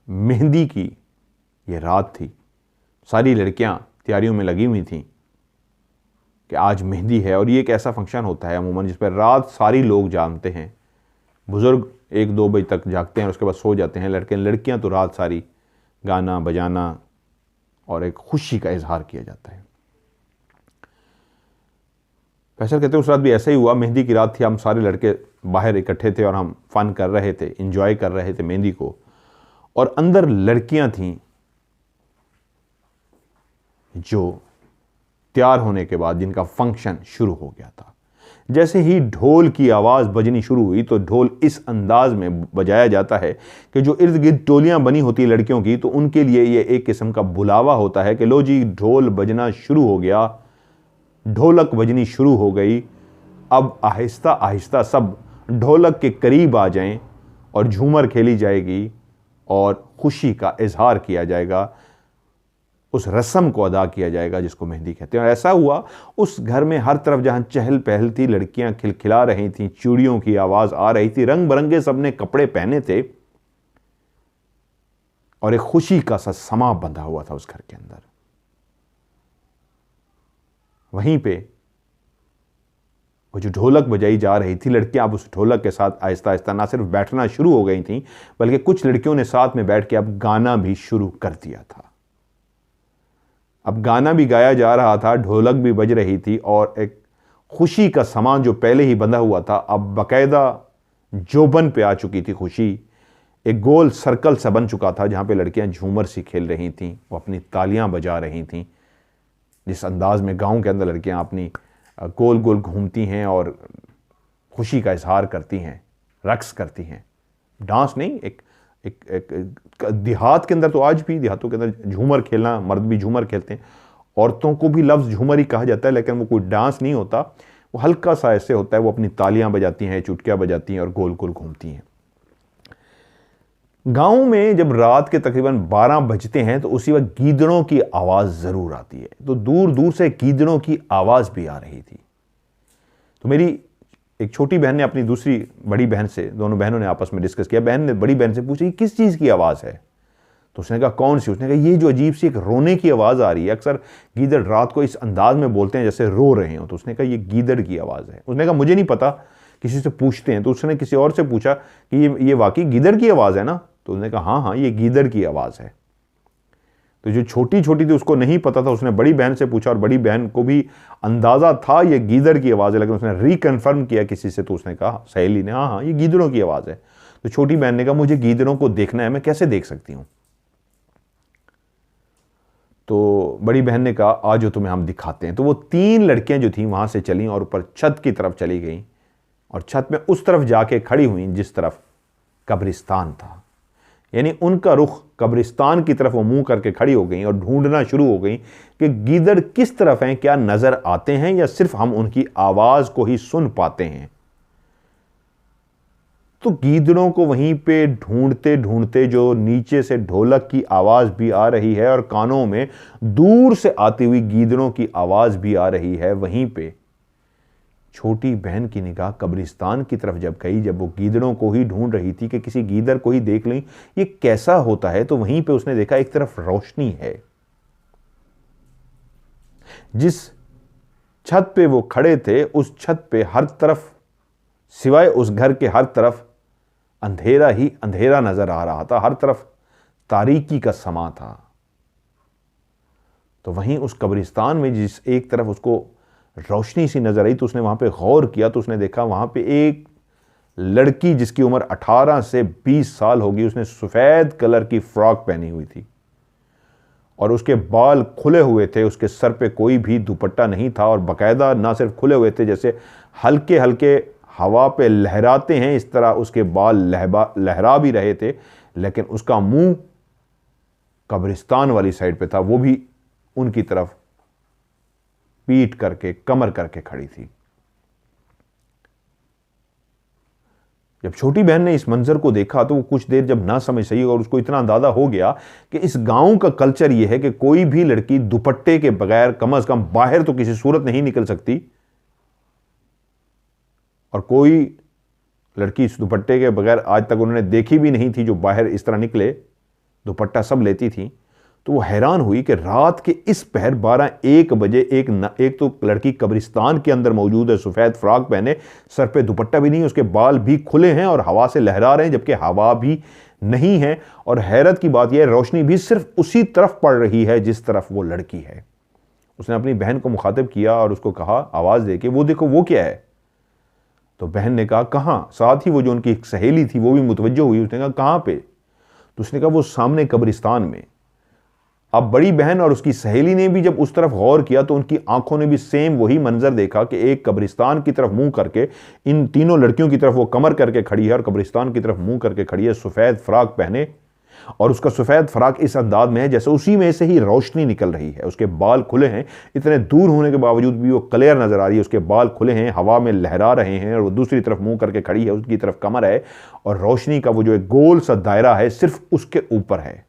मेहंदी की ये रात थी, सारी लड़कियां तैयारियों में लगी हुई थीं कि आज मेहंदी है। और ये एक ऐसा फंक्शन होता है अमूमन जिस पर रात सारी लोग जानते हैं। बुज़ुर्ग 1-2 बजे तक जागते हैं और उसके बाद सो जाते हैं। लड़कियां तो रात सारी गाना बजाना और एक खुशी का इजहार किया जाता है। फैसल कहते हैं उस रात भी ऐसा ही हुआ। मेहंदी की रात थी, हम सारे लड़के बाहर इकट्ठे थे और हम फन कर रहे थे, इंजॉय कर रहे थे मेहंदी को। और अंदर लड़कियां थीं जो तैयार होने के बाद जिनका फंक्शन शुरू हो गया था। जैसे ही ढोल की आवाज़ बजनी शुरू हुई तो ढोल इस अंदाज में बजाया जाता है कि जो इर्द गिर्द टोलियां बनी होती है लड़कियों की, तो उनके लिए ये एक किस्म का बुलावा होता है कि लो जी ढोल बजना शुरू हो गया, ढोलक बजनी शुरू हो गई। अब आहिस्ता आहिस्ता सब ढोलक के करीब आ जाएं और झूमर खेली जाएगी और खुशी का इजहार किया जाएगा, उस रस्म को अदा किया जाएगा जिसको मेहंदी कहते हैं। और ऐसा हुआ, उस घर में हर तरफ जहां चहल पहल थी, लड़कियां खिलखिला रही थीं, चूड़ियों की आवाज आ रही थी, रंग बिरंगे सबने कपड़े पहने थे और एक खुशी का सा समा बंधा हुआ था उस घर के अंदर। वहीं पे वो जो ढोलक बजाई जा रही थी, लड़कियां अब उस ढोलक के साथ आहिस्ता आहिस्ता ना सिर्फ बैठना शुरू हो गई थीं, बल्कि कुछ लड़कियों ने साथ में बैठ के अब गाना भी शुरू कर दिया था। अब गाना भी गाया जा रहा था, ढोलक भी बज रही थी और एक खुशी का सामान जो पहले ही बंधा हुआ था अब बाकायदा जोबन पे आ चुकी थी खुशी। एक गोल सर्कल सा बन चुका था जहां पे लड़कियां झूमर सी खेल रही थीं, वो अपनी तालियां बजा रही थीं। जिस अंदाज में गांव के अंदर लड़कियां अपनी गोल गोल घूमती हैं और खुशी का इजहार करती हैं, रक्स करती हैं, डांस नहीं, एक देहात के अंदर तो आज भी देहातों के अंदर झूमर खेलना, मर्द भी झूमर खेलते हैं, औरतों को भी लफ्ज़ झूमर ही कहा जाता है, लेकिन वो कोई डांस नहीं होता, वो हल्का सा ऐसे होता है। वो अपनी तालियां बजाती हैं, चुटकियां बजाती हैं और गोल गोल घूमती हैं। गांव में जब रात के तकरीबन 12 बजते हैं तो उसी वक्त गीदड़ों की आवाज़ ज़रूर आती है। तो दूर दूर से गीदड़ों की आवाज़ भी आ रही थी। तो मेरी एक छोटी बहन ने अपनी दूसरी बड़ी बहन से, दोनों बहनों ने आपस में डिस्कस किया। बहन ने बड़ी बहन से पूछा, किस चीज़ की आवाज़ है? तो उसने कहा कौन सी? उसने कहा ये जो अजीब सी एक रोने की आवाज़ आ रही है। अक्सर गीदड़ रात को इस अंदाज में बोलते हैं जैसे रो रहे हो। तो उसने कहा ये गीदड़ की आवाज़ है। उसने कहा मुझे नहीं पता, किसी से पूछते हैं। तो उसने किसी और से पूछा कि ये वाकई गीदड़ की आवाज़ है ना? तो उसने कहा हाँ हाँ, ये गीदड़ की आवाज़ है। तो जो छोटी छोटी थी उसको नहीं पता था, उसने बड़ी बहन से पूछा और बड़ी बहन को भी अंदाज़ा था ये गीदड़ की आवाज़ है, लेकिन उसने रिकन्फर्म किया किसी से। तो उसने कहा, सहेली ने, हाँ हाँ ये गीदड़ों की आवाज़ है। तो छोटी बहन ने कहा मुझे गीदड़ों को देखना है, मैं कैसे देख सकती हूँ? तो बड़ी बहन ने कहा आज जो तुम्हें हम दिखाते हैं। तो वो 3 लड़कियां जो थीं वहां से चलीं और ऊपर छत की तरफ चली गईं और छत में उस तरफ जाके खड़ी हुई जिस तरफ कब्रिस्तान था। यानी उनका रुख कब्रिस्तान की तरफ वो मुंह करके खड़ी हो गई और ढूंढना शुरू हो गई कि गीदड़ किस तरफ हैं, क्या नजर आते हैं या सिर्फ हम उनकी आवाज को ही सुन पाते हैं। तो गीदड़ों को वहीं पे ढूंढते ढूंढते जो नीचे से ढोलक की आवाज भी आ रही है और कानों में दूर से आती हुई गीदड़ों की आवाज भी आ रही है, वहीं पे छोटी बहन की निगाह कब्रिस्तान की तरफ जब गई, जब वो गीदड़ों को ही ढूंढ रही थी कि किसी गीदड़ को ही देख लें ये कैसा होता है, तो वहीं पे उसने देखा एक तरफ रोशनी है। जिस छत पे वो खड़े थे उस छत पे हर तरफ सिवाय उस घर के हर तरफ अंधेरा ही अंधेरा नजर आ रहा था, हर तरफ तारीकी का समा था। तो वहीं उस कब्रिस्तान में जिस एक तरफ उसको रोशनी सी नजर आई तो उसने वहां पे गौर किया तो उसने देखा वहां पे एक लड़की जिसकी उम्र 18 से 20 साल होगी, उसने सफ़ेद कलर की फ्रॉक पहनी हुई थी और उसके बाल खुले हुए थे, उसके सर पे कोई भी दुपट्टा नहीं था और बाकायदा ना सिर्फ खुले हुए थे, जैसे हल्के हल्के हवा पे लहराते हैं इस तरह उसके बाल लहरा भी रहे थे, लेकिन उसका मुंह कब्रिस्तान वाली साइड पे था, वो भी उनकी तरफ पीठ करके कमर करके खड़ी थी। जब छोटी बहन ने इस मंजर को देखा तो वो कुछ देर जब ना समझ सही और उसको इतना अंदाजा हो गया कि इस गांव का कल्चर ये है कि कोई भी लड़की दुपट्टे के बगैर कम से कम बाहर तो किसी सूरत नहीं निकल सकती, और कोई लड़की इस दुपट्टे के बगैर आज तक उन्होंने देखी भी नहीं थी जो बाहर इस तरह निकले, दुपट्टा सब लेती थी। तो वो हैरान हुई कि रात के इस पहर 12-1 बजे एक तो लड़की कब्रिस्तान के अंदर मौजूद है, सफ़ेद फ्रॉक पहने, सर पे दुपट्टा भी नहीं, उसके बाल भी खुले हैं और हवा से लहरा रहे हैं, जबकि हवा भी नहीं है। और हैरत की बात यह है, रोशनी भी सिर्फ उसी तरफ पड़ रही है जिस तरफ वो लड़की है। उसने अपनी बहन को मुखातिब किया और उसको कहा आवाज़ दे के, वो देखो वो क्या है। तो बहन ने कहा कहाँ। साथ ही वो जो उनकी एक सहेली थी वो भी मुतवज्जो हुई, उसने कहा कहाँ पे। तो उसने कहा वो सामने कब्रिस्तान में। अब बड़ी बहन और उसकी सहेली ने भी जब उस तरफ गौर किया तो उनकी आंखों ने भी सेम वही मंजर देखा कि एक कब्रिस्तान की तरफ मुंह करके इन तीनों लड़कियों की तरफ वो कमर करके खड़ी है और कब्रिस्तान की तरफ मुंह करके खड़ी है, सफ़ेद फ्राक पहने, और उसका सफ़ेद फ्राक इस अंदाज में है जैसे उसी में से ही रोशनी निकल रही है। उसके बाल खुले हैं, इतने दूर होने के बावजूद भी वो क्लियर नजर आ रही है, उसके बाल खुले हैं, हवा में लहरा रहे हैं, और वो दूसरी तरफ मुंह करके खड़ी है, उसकी तरफ कमर है, और रोशनी का वो जो एक गोल सा दायरा है सिर्फ उसके ऊपर है।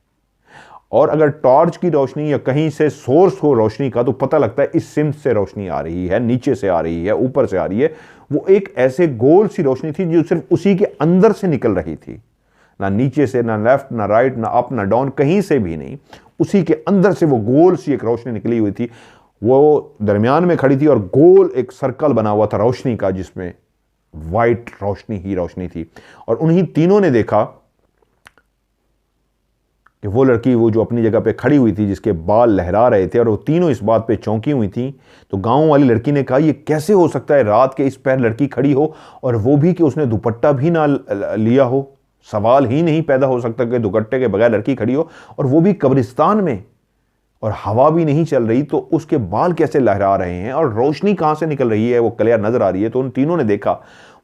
और अगर टॉर्च की रोशनी या कहीं से सोर्स हो रोशनी का तो पता लगता है इस सिमत से रोशनी आ रही है, नीचे से आ रही है, ऊपर से आ रही है। वो एक ऐसे गोल सी रोशनी थी जो सिर्फ उसी के अंदर से निकल रही थी, ना नीचे से, ना लेफ्ट, ना राइट, ना अप, ना डाउन, कहीं से भी नहीं, उसी के अंदर से वो गोल सी एक रोशनी निकली हुई थी। वो दरमियान में खड़ी थी और गोल एक सर्कल बना हुआ था रोशनी का, जिसमें वाइट रोशनी ही रोशनी थी। और उन्हीं तीनों ने देखा कि वो लड़की वो जो अपनी जगह पे खड़ी हुई थी, जिसके बाल लहरा रहे थे, और वो तीनों इस बात पे चौंकी हुई थी। तो गांव वाली लड़की ने कहा ये कैसे हो सकता है रात के इस पहर लड़की खड़ी हो, और वो भी कि उसने दुपट्टा भी ना लिया हो। सवाल ही नहीं पैदा हो सकता कि दुपट्टे के बगैर लड़की खड़ी हो, और वो भी कब्रिस्तान में, और हवा भी नहीं चल रही, तो उसके बाल कैसे लहरा रहे हैं और रोशनी कहां से निकल रही है वो क्लियर नजर आ रही है। तो उन तीनों ने देखा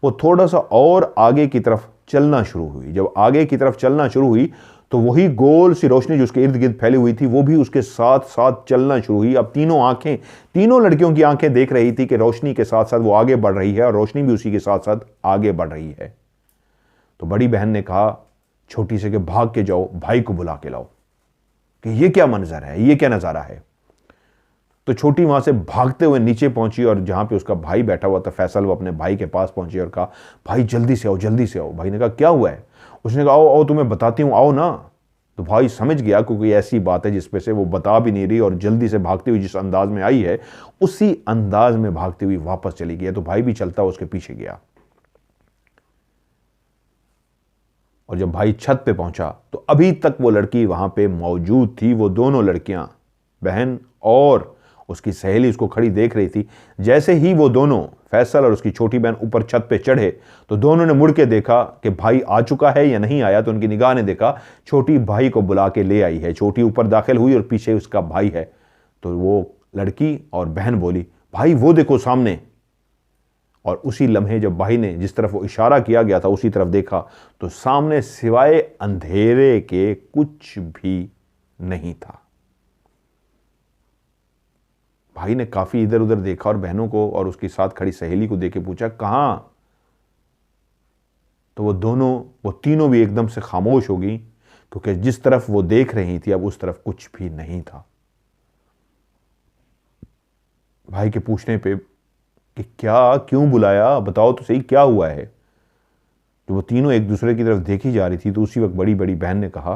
वो थोड़ा सा और आगे की तरफ चलना शुरू हुई। जब आगे की तरफ चलना शुरू हुई तो वही गोल सी रोशनी जो उसके इर्द गिर्द फैली हुई थी वो भी उसके साथ साथ चलना शुरू हुई। अब तीनों लड़कियों की आंखें देख रही थी कि रोशनी के साथ साथ वो आगे बढ़ रही है और रोशनी भी उसी के साथ साथ आगे बढ़ रही है। तो बड़ी बहन ने कहा छोटी से कि भाग के जाओ, भाई को बुला के लाओ कि ये क्या मंजर है, ये क्या नजारा है। तो छोटी वहां से भागते हुए नीचे पहुंची और जहां पे उसका भाई बैठा हुआ था फैसल, वो अपने भाई के पास पहुंची और कहा भाई जल्दी से आओ, जल्दी से आओ। भाई ने कहा क्या हुआ है। उसने कहा आओ आओ तुम्हें बताती हूँ, आओ ना। तो भाई समझ गया क्योंकि ऐसी बात है जिसपे से वो बता भी नहीं रही, और जल्दी से भागती हुई जिस अंदाज में आई है उसी अंदाज में भागती हुई वापस चली गई। तो भाई भी चलता उसके पीछे गया, और जब भाई छत पे पहुंचा तो अभी तक वो लड़की वहां पे मौजूद थी। वो दोनों लड़कियां, बहन और उसकी सहेली, उसको खड़ी देख रही थी। जैसे ही वो दोनों, फैसल और उसकी छोटी बहन, ऊपर छत पे चढ़े तो दोनों ने मुड़ के देखा कि भाई आ चुका है या नहीं आया। तो उनकी निगाह ने देखा छोटी भाई को बुला के ले आई है। छोटी ऊपर दाखिल हुई और पीछे उसका भाई है। तो वो लड़की और बहन बोली भाई वो देखो सामने। और उसी लम्हे जब भाई ने जिस तरफ वो इशारा किया गया था उसी तरफ देखा तो सामने सिवाय अंधेरे के कुछ भी नहीं था। भाई ने काफी इधर उधर देखा और बहनों को और उसके साथ खड़ी सहेली को देख के पूछा कहां। तो वो तीनों भी एकदम से खामोश हो गई, क्योंकि जिस तरफ वो देख रही थी अब उस तरफ कुछ भी नहीं था। भाई के पूछने पे कि क्या, क्यों बुलाया, बताओ तो सही क्या हुआ है। तो वो तीनों एक दूसरे की तरफ देखी जा रही थी। तो उसी वक्त बड़ी बड़ी बहन ने कहा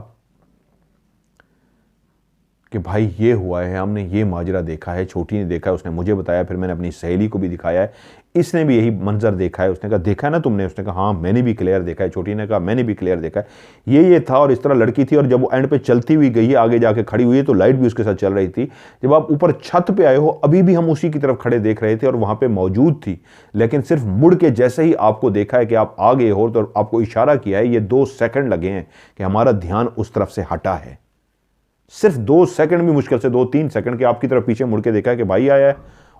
कि भाई ये हुआ है, हमने ये माजरा देखा है, छोटी ने देखा है, उसने मुझे बताया, फिर मैंने अपनी सहेली को भी दिखाया है, इसने भी यही मंजर देखा है। उसने कहा देखा है ना तुमने? उसने कहा हाँ मैंने भी क्लियर देखा है। छोटी ने कहा मैंने भी क्लियर देखा है, ये था और इस तरह लड़की थी। और जब वो एंड पे चलती हुई गई है, आगे जाके खड़ी हुई है, तो लाइट भी उसके साथ चल रही थी। जब आप ऊपर छत पे आए हो, अभी भी हम उसी की तरफ खड़े देख रहे थे और वहां पे मौजूद थी, लेकिन सिर्फ मुड़ के जैसे ही आपको देखा है कि आप आ गए हो, तो आपको इशारा किया है, ये 2 सेकंड लगे हैं कि हमारा ध्यान उस तरफ से हटा है। सिर्फ 2 सेकंड भी मुश्किल से 2-3 सेकंड के आपकी तरफ पीछे मुड़ के देखा है कि भाई आया है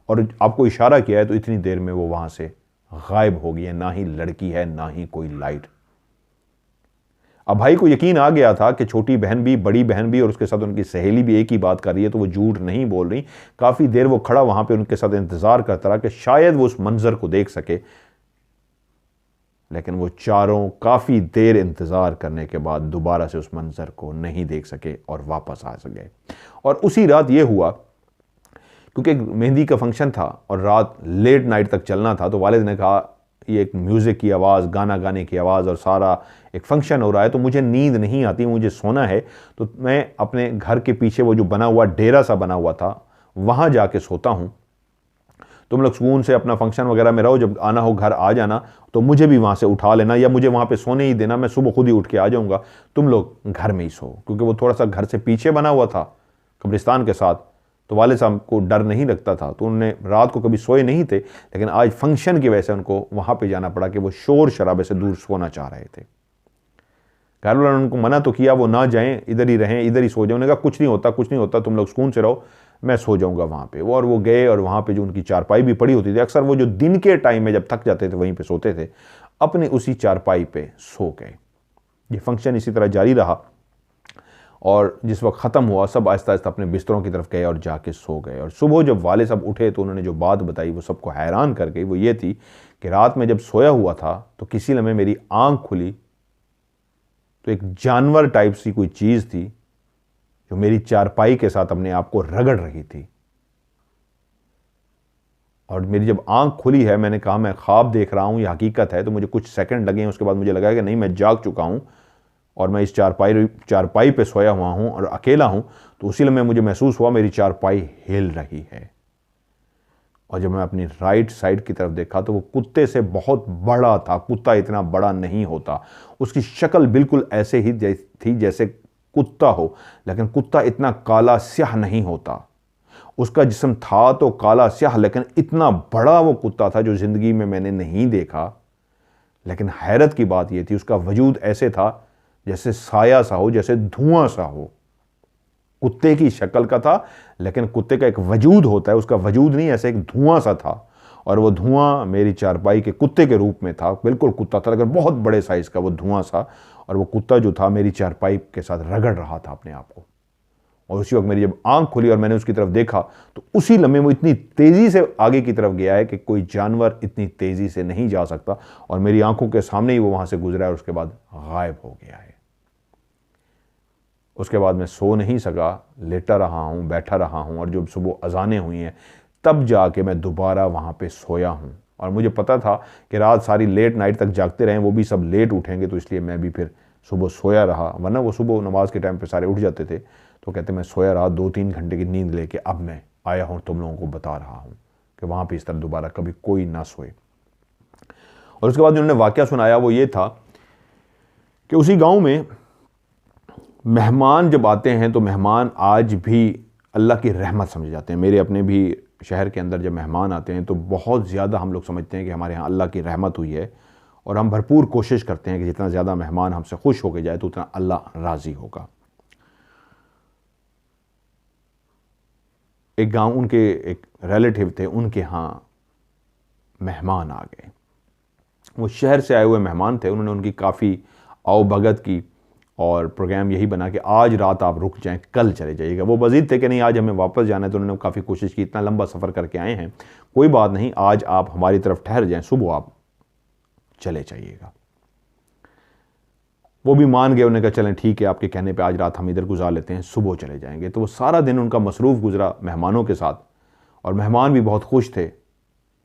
और आपको इशारा किया है, तो इतनी देर में वो वहां से गायब हो गई है। ना ही लड़की है, ना ही कोई लाइट। अब भाई को यकीन आ गया था कि छोटी बहन भी, बड़ी बहन भी और उसके साथ उनकी सहेली भी एक ही बात कर रही है, तो वो झूठ नहीं बोल रही। काफी देर वो खड़ा वहां पे उनके साथ इंतजार करता रहा कि शायद वो उस मंजर को देख सके, लेकिन वो चारों काफी देर इंतजार करने के बाद दोबारा से उस मंजर को नहीं देख सके और वापस आ सके। और उसी रात ये हुआ, क्योंकि मेहंदी का फंक्शन था और रात लेट नाइट तक चलना था, तो वालिद ने कहा ये एक म्यूजिक की आवाज़, गाना गाने की आवाज़ और सारा एक फंक्शन हो रहा है, तो मुझे नींद नहीं आती, मुझे सोना है। तो मैं अपने घर के पीछे वो जो बना हुआ डेरा सा बना हुआ था, वहाँ जाके सोता हूँ। तुम लोग सुकून से अपना फंक्शन वगैरह में रहो, जब आना हो घर आ जाना, तो मुझे भी वहाँ से उठा लेना या मुझे वहाँ पे सोने ही देना, मैं सुबह खुद ही उठ के आ जाऊँगा, तुम लोग घर में ही सो। क्योंकि वो थोड़ा सा घर से पीछे बना हुआ था कब्रिस्तान के साथ, तो वाले साहब को डर नहीं लगता था, तो उन्होंने रात को कभी सोए नहीं थे, लेकिन आज फंक्शन की वजह से उनको वहाँ पे जाना पड़ा कि वो शोर शराबे से दूर सोना चाह रहे थे। घर वालों ने उनको मना तो किया वो ना जाएं, इधर ही रहें, इधर ही सो जाएं। उन्होंने कहा कुछ नहीं होता, कुछ नहीं होता, तुम लोग सुकून से रहो, मैं सो जाऊंगा वहाँ पे। और वो गए और वहाँ पे जो उनकी चारपाई भी पड़ी होती थी, अक्सर वो जो दिन के टाइम में जब थक जाते थे वहीं पे सोते थे, अपने उसी चारपाई पे सो गए। ये फंक्शन इसी तरह जारी रहा और जिस वक्त ख़त्म हुआ, सब आहिस्ता आहिस्ता अपने बिस्तरों की तरफ गए और जाके सो गए। और सुबह जब वाले साहब उठे तो उन्होंने जो बात बताई वो सबको हैरान कर गई। वो ये थी कि रात में जब सोया हुआ था तो किसी लम्हे मेरी आंख खुली, तो एक जानवर टाइप सी कोई चीज़ थी जो मेरी चारपाई के साथ अपने आप को रगड़ रही थी। और मेरी जब आंख खुली है, मैंने कहा मैं ख्वाब देख रहा हूँ, ये हकीकत है। तो मुझे कुछ सेकंड लगे, उसके बाद मुझे लगा कि नहीं, मैं जाग चुका हूँ और मैं इस चारपाई पे सोया हुआ हूँ और अकेला हूँ। तो उसी लम्हे मुझे महसूस हुआ मेरी चारपाई हिल रही है। और जब मैं अपनी राइट साइड की तरफ देखा तो वो कुत्ते से बहुत बड़ा था। कुत्ता इतना बड़ा नहीं होता, उसकी शक्ल बिल्कुल ऐसे ही थी जैसे कुत्ता हो, लेकिन कुत्ता इतना काला स्याह नहीं होता। उसका जिस्म था तो काला स्याह, लेकिन इतना बड़ा वो कुत्ता था जो जिंदगी में मैंने नहीं देखा। लेकिन हैरत की बात यह थी, उसका वजूद ऐसे था जैसे साया सा हो, जैसे धुआं सा हो। कुत्ते की शक्ल का था, लेकिन कुत्ते का एक वजूद होता है, उसका वजूद नहीं, ऐसे एक धुआं सा था। और वो धुआं मेरी चारपाई के कुत्ते के रूप में था। बिल्कुल कुत्ता था, लेकिन बहुत बड़े साइज का वो धुआं सा। और वो कुत्ता जो था मेरी चारपाई के साथ रगड़ रहा था अपने आप को। और उसी वक्त मेरी जब आंख खुली और मैंने उसकी तरफ देखा, तो उसी लम्हे वो इतनी तेजी से आगे की तरफ गया है कि कोई जानवर इतनी तेजी से नहीं जा सकता। और मेरी आंखों के सामने ही वो वहां से गुजरा और उसके बाद गायब हो गया है। उसके बाद मैं सो नहीं सका, लेटा रहा हूँ, बैठा रहा हूँ। और जब सुबह अजानें हुई हैं तब जाके मैं दोबारा वहाँ पे सोया हूँ। और मुझे पता था कि रात सारी लेट नाइट तक जागते रहें, वो भी सब लेट उठेंगे, तो इसलिए मैं भी फिर सुबह सोया रहा। वरना वो सुबह नमाज के टाइम पे सारे उठ जाते थे। तो कहते मैं सोया रहा 2-3 घंटे की नींद लेके, अब मैं आया हूँ तुम लोगों को बता रहा हूँ कि वहाँ पे इस तरह दोबारा कभी कोई ना सोए। और उसके बाद जो उन्होंने वाक़या सुनाया वो ये था कि उसी गाँव में मेहमान जब आते हैं तो मेहमान आज भी अल्लाह की रहमत समझे जाते हैं। मेरे अपने भी शहर के अंदर जब मेहमान आते हैं तो बहुत ज़्यादा हम लोग समझते हैं कि हमारे यहाँ अल्लाह की रहमत हुई है, और हम भरपूर कोशिश करते हैं कि जितना ज़्यादा मेहमान हमसे खुश होकर जाए तो उतना अल्लाह राज़ी होगा। एक गांव, उनके एक रिलेटिव थे, उनके यहाँ मेहमान आ गए। वो शहर से आए हुए मेहमान थे। उन्होंने उनकी काफ़ी आओ भगत की और प्रोग्राम यही बना कि आज रात आप रुक जाएं, कल चले जाइएगा। वो वज़ीद थे कि नहीं आज हमें वापस जाना है। तो उन्होंने काफ़ी कोशिश की, इतना लंबा सफ़र करके आए हैं, कोई बात नहीं, आज आप हमारी तरफ ठहर जाएं, सुबह आप चले जाइएगा। वो भी मान गए। उन्होंने कहा चलें ठीक है, आपके कहने पे आज रात हम इधर गुजार लेते हैं, सुबह चले जाएंगे। तो वो सारा दिन उनका मसरूफ़ गुजरा मेहमानों के साथ, और मेहमान भी बहुत खुश थे।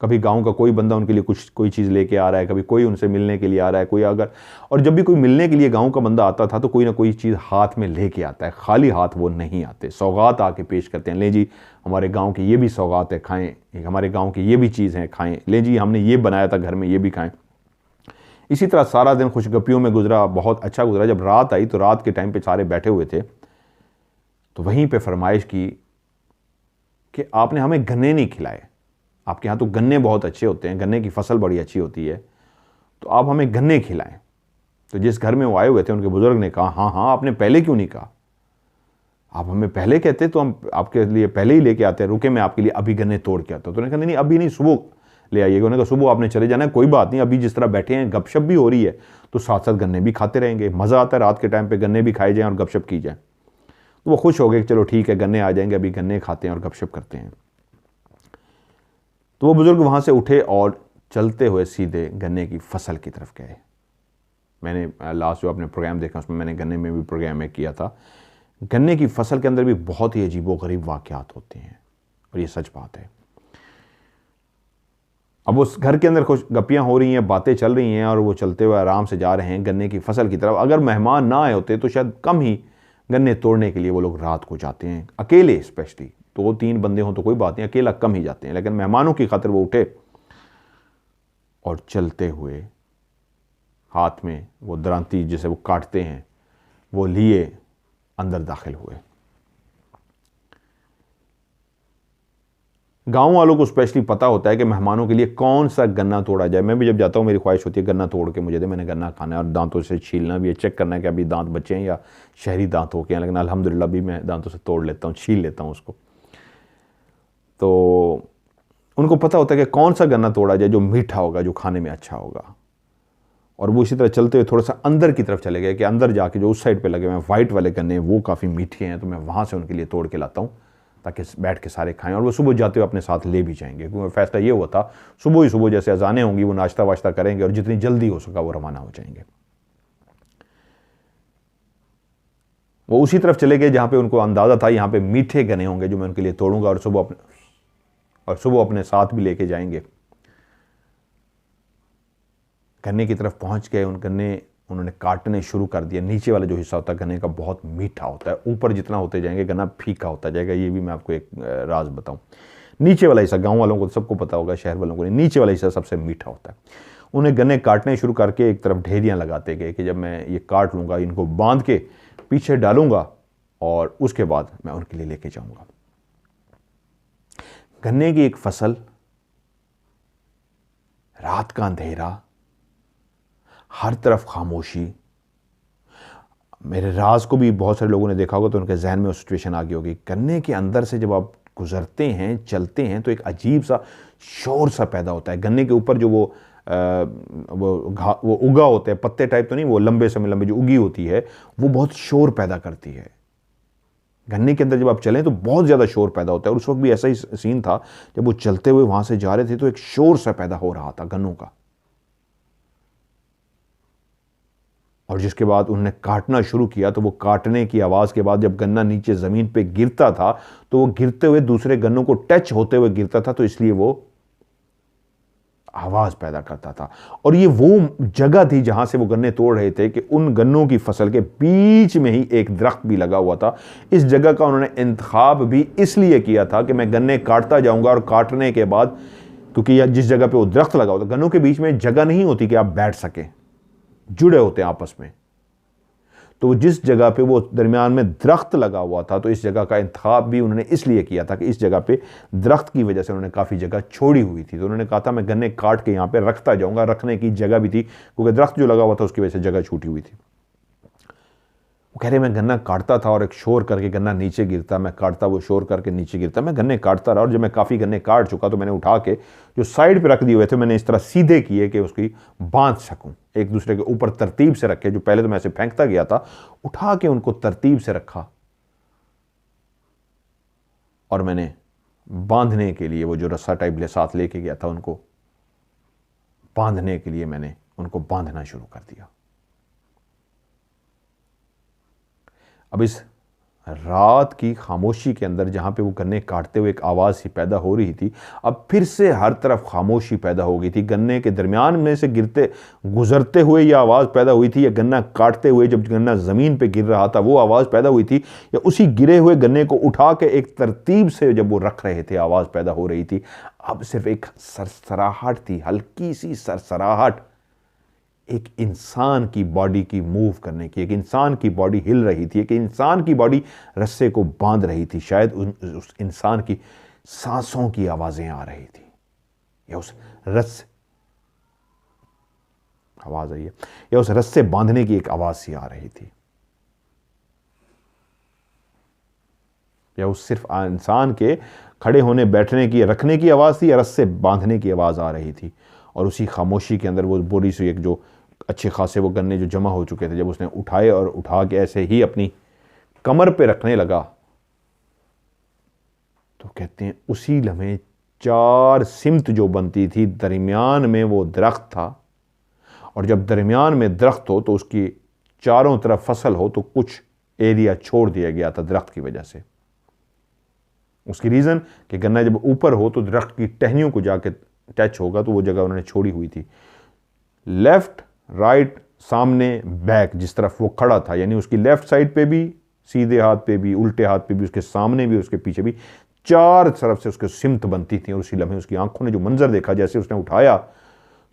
कभी गांव का कोई बंदा उनके लिए कोई चीज़ लेके आ रहा है, कभी कोई उनसे मिलने के लिए आ रहा है, कोई अगर, और जब भी कोई मिलने के लिए गांव का बंदा आता था तो कोई ना कोई चीज़ हाथ में लेके आता है, खाली हाथ वो नहीं आते, सौगात आके पेश करते हैं। ले जी हमारे गाँव की ये भी सौगात है, खाएँ, हमारे गाँव की ये भी चीज़ है, खाएँ, ले जी हमने ये बनाया था घर में, ये भी खाएँ। इसी तरह सारा दिन खुशगपियों में गुजरा, बहुत अच्छा गुजरा। जब रात आई तो रात के टाइम पे सारे बैठे हुए थे, तो वहीं पे फरमाइश की कि आपने हमें गन्ने नहीं खिलाए, आपके यहाँ तो गन्ने बहुत अच्छे होते हैं, गन्ने की फसल बड़ी अच्छी होती है, तो आप हमें गन्ने खिलाएं। तो जिस घर में वो आए हुए थे उनके बुजुर्ग ने कहा, हाँ हाँ आपने पहले क्यों नहीं कहा, आप हमें पहले कहते तो हम आपके लिए पहले ही लेके आते, रुके मैं आपके लिए अभी गन्ने तोड़ के आता। तो उन्होंने कहा नहीं अभी नहीं, सुबह ले आइएगा। उन्होंने कहा सुबह आपने चले जाना है, कोई बात नहीं, अभी जिस तरह बैठे हैं गपशप भी हो रही है तो साथ साथ गन्ने भी खाते रहेंगे, मज़ा आता है रात के टाइम पे गन्ने भी खाए जाएं और गपशप की जाए। तो वो खुश हो गए कि चलो ठीक है गन्ने आ जाएंगे, अभी गन्ने खाते हैं और गपशप करते हैं। तो वो बुजुर्ग वहाँ से उठे और चलते हुए सीधे गन्ने की फसल की तरफ गए। मैंने लास्ट जो आपने प्रोग्राम देखा उसमें मैंने गन्ने में भी प्रोग्राम में किया था। गन्ने की फसल के अंदर भी बहुत ही अजीबोगरीब वाक़यात होते हैं और ये सच बात है। अब उस घर के अंदर कुछ गप्पियाँ हो रही हैं, बातें चल रही हैं और वो चलते हुए आराम से जा रहे हैं गन्ने की फसल की तरफ। अगर मेहमान ना आए होते तो शायद कम ही गन्ने तोड़ने के लिए वो लोग रात को जाते हैं, अकेले, स्पेशली 2-3 बंदे हों तो कोई बात नहीं, अकेला कम ही जाते हैं, लेकिन मेहमानों की खातिर वो उठे और चलते हुए हाथ में वो दरांती जिसे वो काटते हैं वो लिए अंदर दाखिल हुए। गांव वालों को स्पेशली पता होता है कि मेहमानों के लिए कौन सा गन्ना तोड़ा जाए। मैं भी जब जाता हूँ मेरी ख्वाहिश होती है गन्ना तोड़ के मुझे दे, मैंने गन्ना खाना है और दांतों से छीलना भी है, चेक करना है कि अभी दांत बचे हैं या शहरी दांत हो गए हैं, लेकिन अल्हम्दुलिल्लाह भी मैं दांतों से तोड़ लेता हूँ, छील लेता हूँ उसको। तो उनको पता होता है कि कौन सा गन्ना तोड़ा जाए जो मीठा होगा, जो खाने में अच्छा होगा। और वो इसी तरह चलते हुए थोड़ा सा अंदर की तरफ चले गए कि अंदर जाके जो उस साइड पे लगे हुए हैं वाइट वाले गन्ने वो काफ़ी मीठे हैं, तो मैं वहाँ से उनके लिए तोड़ के लाता हूँ ताकि बैठ के सारे खाएं और वो सुबह जाते हुए अपने साथ ले भी जाएंगे। क्योंकि फैसला ये हुआ था सुबह ही सुबह जैसे अजानें होंगी वो नाश्ता वाश्ता करेंगे और जितनी जल्दी हो सका वो रवाना हो जाएंगे। वो उसी तरफ चले गए जहाँ पे उनको अंदाज़ा था यहाँ पे मीठे गन्ने होंगे जो मैं उनके लिए तोड़ूंगा और सुबह अपने साथ भी लेके जाएंगे। गन्ने की तरफ पहुंच गए, उन गन्ने उन्होंने काटने शुरू कर दिया। नीचे वाला जो हिस्सा होता है गन्ने का बहुत मीठा होता है, ऊपर जितना होते जाएंगे गन्ना फीका होता जाएगा। ये भी मैं आपको एक राज बताऊं, नीचे वाला हिस्सा गांव वालों को तो सबको पता होगा, शहर वालों को नहीं, नीचे वाला हिस्सा सबसे मीठा होता है। उन्हें गन्ने काटने शुरू करके एक तरफ ढेरियाँ लगाते गए कि जब मैं ये काट लूँगा इनको बांध के पीछे डालूंगा और उसके बाद मैं उनके लिए लेके जाऊँगा। गन्ने की एक फसल, रात का अंधेरा, हर तरफ खामोशी। मेरे राज को भी बहुत सारे लोगों ने देखा होगा तो उनके जहन में वो सिचुएशन आ गई होगी। गन्ने के अंदर से जब आप गुजरते हैं, चलते हैं तो एक अजीब सा शोर सा पैदा होता है। गन्ने के ऊपर जो वो उगा होता है, पत्ते टाइप तो नहीं, वो लंबे समय लंबे जो उगी होती है वो बहुत शोर पैदा करती है। गन्ने के अंदर जब आप चलें तो बहुत ज़्यादा शोर पैदा होता है। और उस वक्त भी ऐसा ही सीन था, जब वो चलते हुए वहाँ से जा रहे थे तो एक शोर सा पैदा हो रहा था गन्नों का। और जिसके बाद उन्होंने काटना शुरू किया तो वो काटने की आवाज़ के बाद जब गन्ना नीचे ज़मीन पे गिरता था तो वो गिरते हुए दूसरे गन्नों को टच होते हुए गिरता था, तो इसलिए वो आवाज़ पैदा करता था। और ये वो जगह थी जहाँ से वो गन्ने तोड़ रहे थे कि उन गन्नों की फसल के बीच में ही एक दरख्त भी लगा हुआ था। इस जगह का उन्होंने इंतखाब भी इसलिए किया था कि मैं गन्ने काटता जाऊँगा और काटने के बाद, क्योंकि जिस जगह पे वो दरख्त लगा हुआ था, गन्नों के बीच में जगह नहीं होती कि आप बैठ सकें, जुड़े होते हैं आपस में, तो जिस जगह पे वो दरमियान में दरख्त लगा हुआ था तो इस जगह का इंतखाब भी उन्होंने इसलिए किया था कि इस जगह पे दरख्त की वजह से उन्होंने काफ़ी जगह छोड़ी हुई थी। तो उन्होंने कहा था मैं गन्ने काट के यहाँ पे रखता जाऊँगा, रखने की जगह भी थी क्योंकि दरख्त जो लगा हुआ था उसकी वजह से जगह छूटी हुई थी। वो कह रहे मैं गन्ना काटता था और एक शोर करके गन्ना नीचे गिरता, मैं काटता, वो शोर करके नीचे गिरता, मैं गन्ने काटता रहा और जब मैं काफ़ी गन्ने काट चुका तो मैंने उठा के जो साइड पे रख दिए हुए थे मैंने इस तरह सीधे किए कि उसकी बांध सकूं, एक दूसरे के ऊपर तरतीब से रखे। जो पहले तो मैं ऐसे फेंकता गया था, उठा के उनको तरतीब से रखा और मैंने बांधने के लिए वो जो रस्सा टाइप साथ लेके गया था उनको बांधने के लिए मैंने उनको बांधना शुरू कर दिया। अब इस रात की खामोशी के अंदर जहाँ पे वो गन्ने काटते हुए एक आवाज़ सी पैदा हो रही थी, अब फिर से हर तरफ खामोशी पैदा हो गई थी। गन्ने के दरमियान में से गुजरते हुए ये आवाज़ पैदा हुई थी, या गन्ना काटते हुए जब गन्ना ज़मीन पे गिर रहा था वो आवाज़ पैदा हुई थी, या उसी गिरे हुए गन्ने को उठा के एक तरतीब से जब वो रख रहे थे आवाज़ पैदा हो रही थी। अब सिर्फ एक सरसराहट थी, हल्की सी सरसराहट, एक इंसान की बॉडी की मूव करने की, एक इंसान की बॉडी हिल रही थी, एक इंसान की बॉडी रस्से को बांध रही थी। शायद उस इंसान की सांसों की आवाजें आ रही थी, या उस रस्से आवाज आई है, या उस रस्से बांधने की एक आवाज सी आ रही थी, या उस सिर्फ इंसान के खड़े होने बैठने की रखने की आवाज थी, या रस्से बांधने की आवाज आ रही थी। और उसी खामोशी के अंदर वो बोरी से एक जो अच्छे खासे वो गन्ने जो जमा हो चुके थे, जब उसने उठाए और उठा के ऐसे ही अपनी कमर पे रखने लगा, तो कहते हैं उसी लम्हे 4 सिमत जो बनती थी, दरमियान में वो दरख्त था। और जब दरमियान में दरख्त हो तो उसकी चारों तरफ फसल हो, तो कुछ एरिया छोड़ दिया गया था दरख्त की वजह से। उसकी रीज़न कि गन्ना जब ऊपर हो तो दरख्त की टहनियों को जाके टच होगा, तो वो जगह उन्होंने छोड़ी हुई थी। लेफ्ट राइट सामने बैक जिस तरफ वो खड़ा था, यानी उसकी लेफ्ट साइड पे भी, सीधे हाथ पे भी, उल्टे हाथ पे भी, उसके सामने भी, उसके पीछे भी, 4 तरफ से उसके सिमत बनती थी। और उसी लम्हे उसकी आंखों ने जो मंजर देखा, जैसे उसने उठाया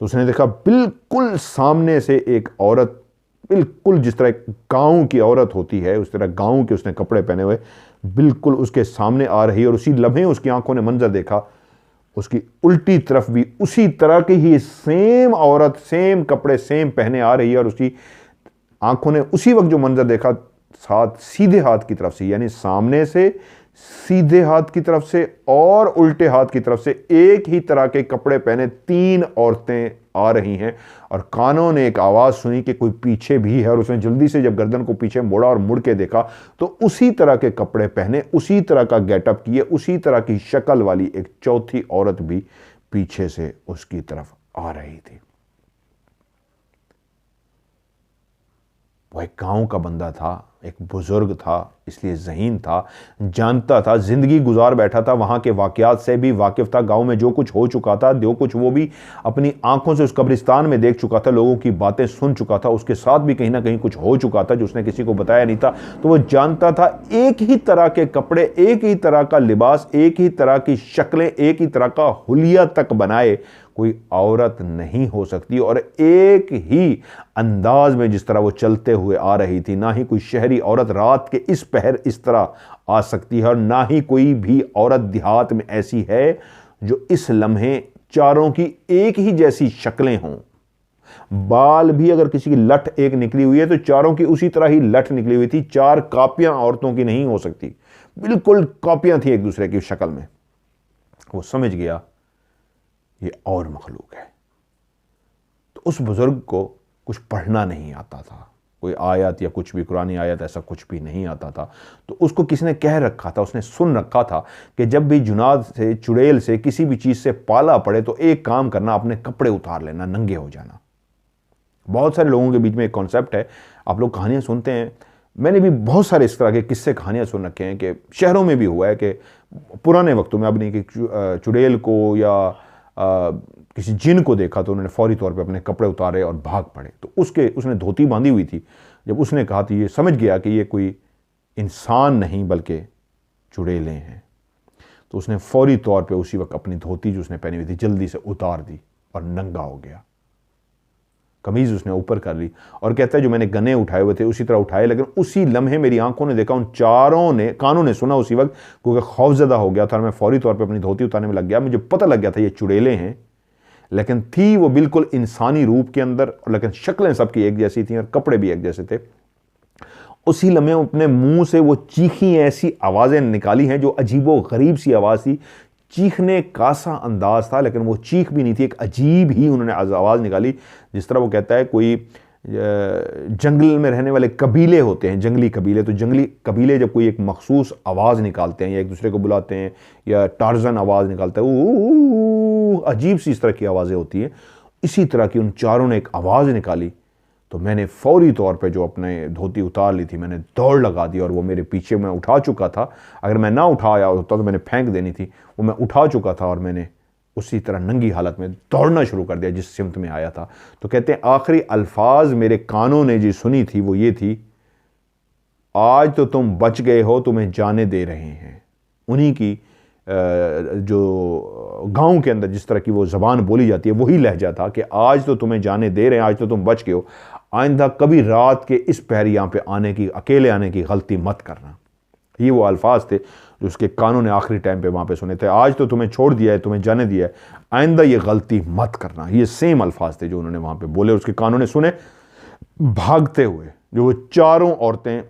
तो उसने देखा बिल्कुल सामने से एक औरत, बिल्कुल जिस तरह गांव की औरत होती है उस तरह गांव के उसने कपड़े पहने हुए बिल्कुल उसके सामने आ रही। और उसी लम्हे उसकी आंखों ने मंजर देखा, उसकी उल्टी तरफ भी उसी तरह की ही सेम औरत, सेम कपड़े सेम पहने आ रही है। और उसी आंखों ने उसी वक्त जो मंजर देखा, साथ सीधे हाथ की तरफ से, यानी सामने से, सीधे हाथ की तरफ से और उल्टे हाथ की तरफ से एक ही तरह के कपड़े पहने 3 औरतें आ रही हैं। और कानों ने एक आवाज सुनी कि कोई पीछे भी है, और उसने जल्दी से जब गर्दन को पीछे मोड़ा और मुड़ के देखा तो उसी तरह के कपड़े पहने, उसी तरह का गेटअप किए, उसी तरह की शक्ल वाली एक चौथी औरत भी पीछे से उसकी तरफ आ रही थी। वो एक गांव का बंदा था, एक बुजुर्ग था, इसलिए ज़हीन था, जानता था, ज़िंदगी गुजार बैठा था, वहाँ के वाक़यात से भी वाकिफ़ था। गांव में जो कुछ हो चुका था, जो कुछ वो भी अपनी आंखों से उस कब्रिस्तान में देख चुका था, लोगों की बातें सुन चुका था, उसके साथ भी कहीं ना कहीं कुछ हो चुका था जो उसने किसी को बताया नहीं था। तो वो जानता था एक ही तरह के कपड़े, एक ही तरह का लिबास, एक ही तरह की शक्लें, एक ही तरह का हुलिया तक बनाए कोई औरत नहीं हो सकती। और एक ही अंदाज में जिस तरह वो चलते हुए आ रही थी, ना ही कोई शहरी औरत रात के इस पहर इस तरह आ सकती है, और ना ही कोई भी औरत देहात में ऐसी है जो इस लम्हे चारों की एक ही जैसी शक्लें हों। बाल भी अगर किसी की लठ एक निकली हुई है तो चारों की उसी तरह ही लठ निकली हुई थी। 4 कॉपियां औरतों की नहीं हो सकती, बिल्कुल कॉपियां थी एक दूसरे की शक्ल में। वो समझ गया ये और मखलूक है। तो उस बुजुर्ग को कुछ पढ़ना नहीं आता था, कोई आयत या कुछ भी, कुरानी आयत ऐसा कुछ भी नहीं आता था। तो उसको किसी ने कह रखा था, उसने सुन रखा था कि जब भी जुनाद से, चुड़ैल से, किसी भी चीज़ से पाला पड़े तो एक काम करना, अपने कपड़े उतार लेना, नंगे हो जाना। बहुत सारे लोगों के बीच में एक कॉन्सेप्ट है, आप लोग कहानियाँ सुनते हैं, मैंने भी बहुत सारे इस तरह के किस्से कहानियाँ सुन रखे हैं कि शहरों में भी हुआ है कि पुराने वक्तों में, अब नहीं कि चुड़ैल को या किसी जिन को देखा तो उन्होंने फौरी तौर पे अपने कपड़े उतारे और भाग पड़े। तो उसने धोती बांधी हुई थी, जब उसने कहा तो ये समझ गया कि ये कोई इंसान नहीं बल्कि चुड़ैलें हैं। तो उसने फौरी तौर पे उसी वक्त अपनी धोती जो उसने पहनी हुई थी जल्दी से उतार दी और नंगा हो गया। कमीज उसने ऊपर कर ली और कहता है जो मैंने गन्ने उठाए हुए थे उसी तरह उठाए, लेकिन उसी लम्हे मेरी आंखों ने देखा, उन चारों ने, कानों ने सुना उसी वक्त, क्योंकि खौफजदा हो गया था और मैं फौरी तौर पे अपनी धोती उतारने में लग गया। मुझे पता लग गया था ये चुड़ैलें हैं, लेकिन थी वो बिल्कुल इंसानी रूप के अंदर, लेकिन शक्लें सबकी एक जैसी थी और कपड़े भी एक जैसे थे। उसी लम्हे अपने मुंह से वो चीखी, ऐसी आवाज़ें निकाली हैं जो अजीबो गरीब सी आवाज़ थी। चीखने का सा अंदाज था, लेकिन वो चीख भी नहीं थी, एक अजीब ही उन्होंने आवाज़ निकाली। जिस तरह वो कहता है कोई जंगल में रहने वाले कबीले होते हैं, जंगली कबीले, तो जंगली कबीले जब कोई एक मखसूस आवाज़ निकालते हैं या एक दूसरे को बुलाते हैं या टार्जन आवाज़ निकालता है, अजीब सी इस तरह की आवाज़ें होती हैं, इसी तरह की उन चारों ने एक आवाज़ निकाली तो मैंने फौरी तौर पे जो अपने धोती उतार ली थी, मैंने दौड़ लगा दी और वो मेरे पीछे मैं उठा चुका था। अगर मैं ना उठाया होता तो मैंने फेंक देनी थी, वो मैं उठा चुका था और मैंने उसी तरह नंगी हालत में दौड़ना शुरू कर दिया जिस सिमत में आया था। तो कहते हैं आखिरी अल्फाज मेरे कानों ने जी सुनी थी वो ये थी, आज तो तुम बच गए हो, तुम्हें जाने दे रहे हैं। उन्हीं की जो गांव के अंदर जिस तरह की वो ज़बान बोली जाती है वही लहजा था कि आज तो तुम्हें जाने दे रहे हैं, आज तो तुम बच गए हो, आइंदा कभी रात के इस पहर यहाँ पे आने की, अकेले आने की गलती मत करना। ये वो अल्फाज थे जो उसके कानों ने आखिरी टाइम पे वहाँ पे सुने थे। आज तो तुम्हें छोड़ दिया है, तुम्हें जाने दिया है, आइंदा ये गलती मत करना। ये सेम अल्फाज थे जो उन्होंने वहाँ पे बोले, उसके कानों ने सुने। भागते हुए जो वो चारों औरतें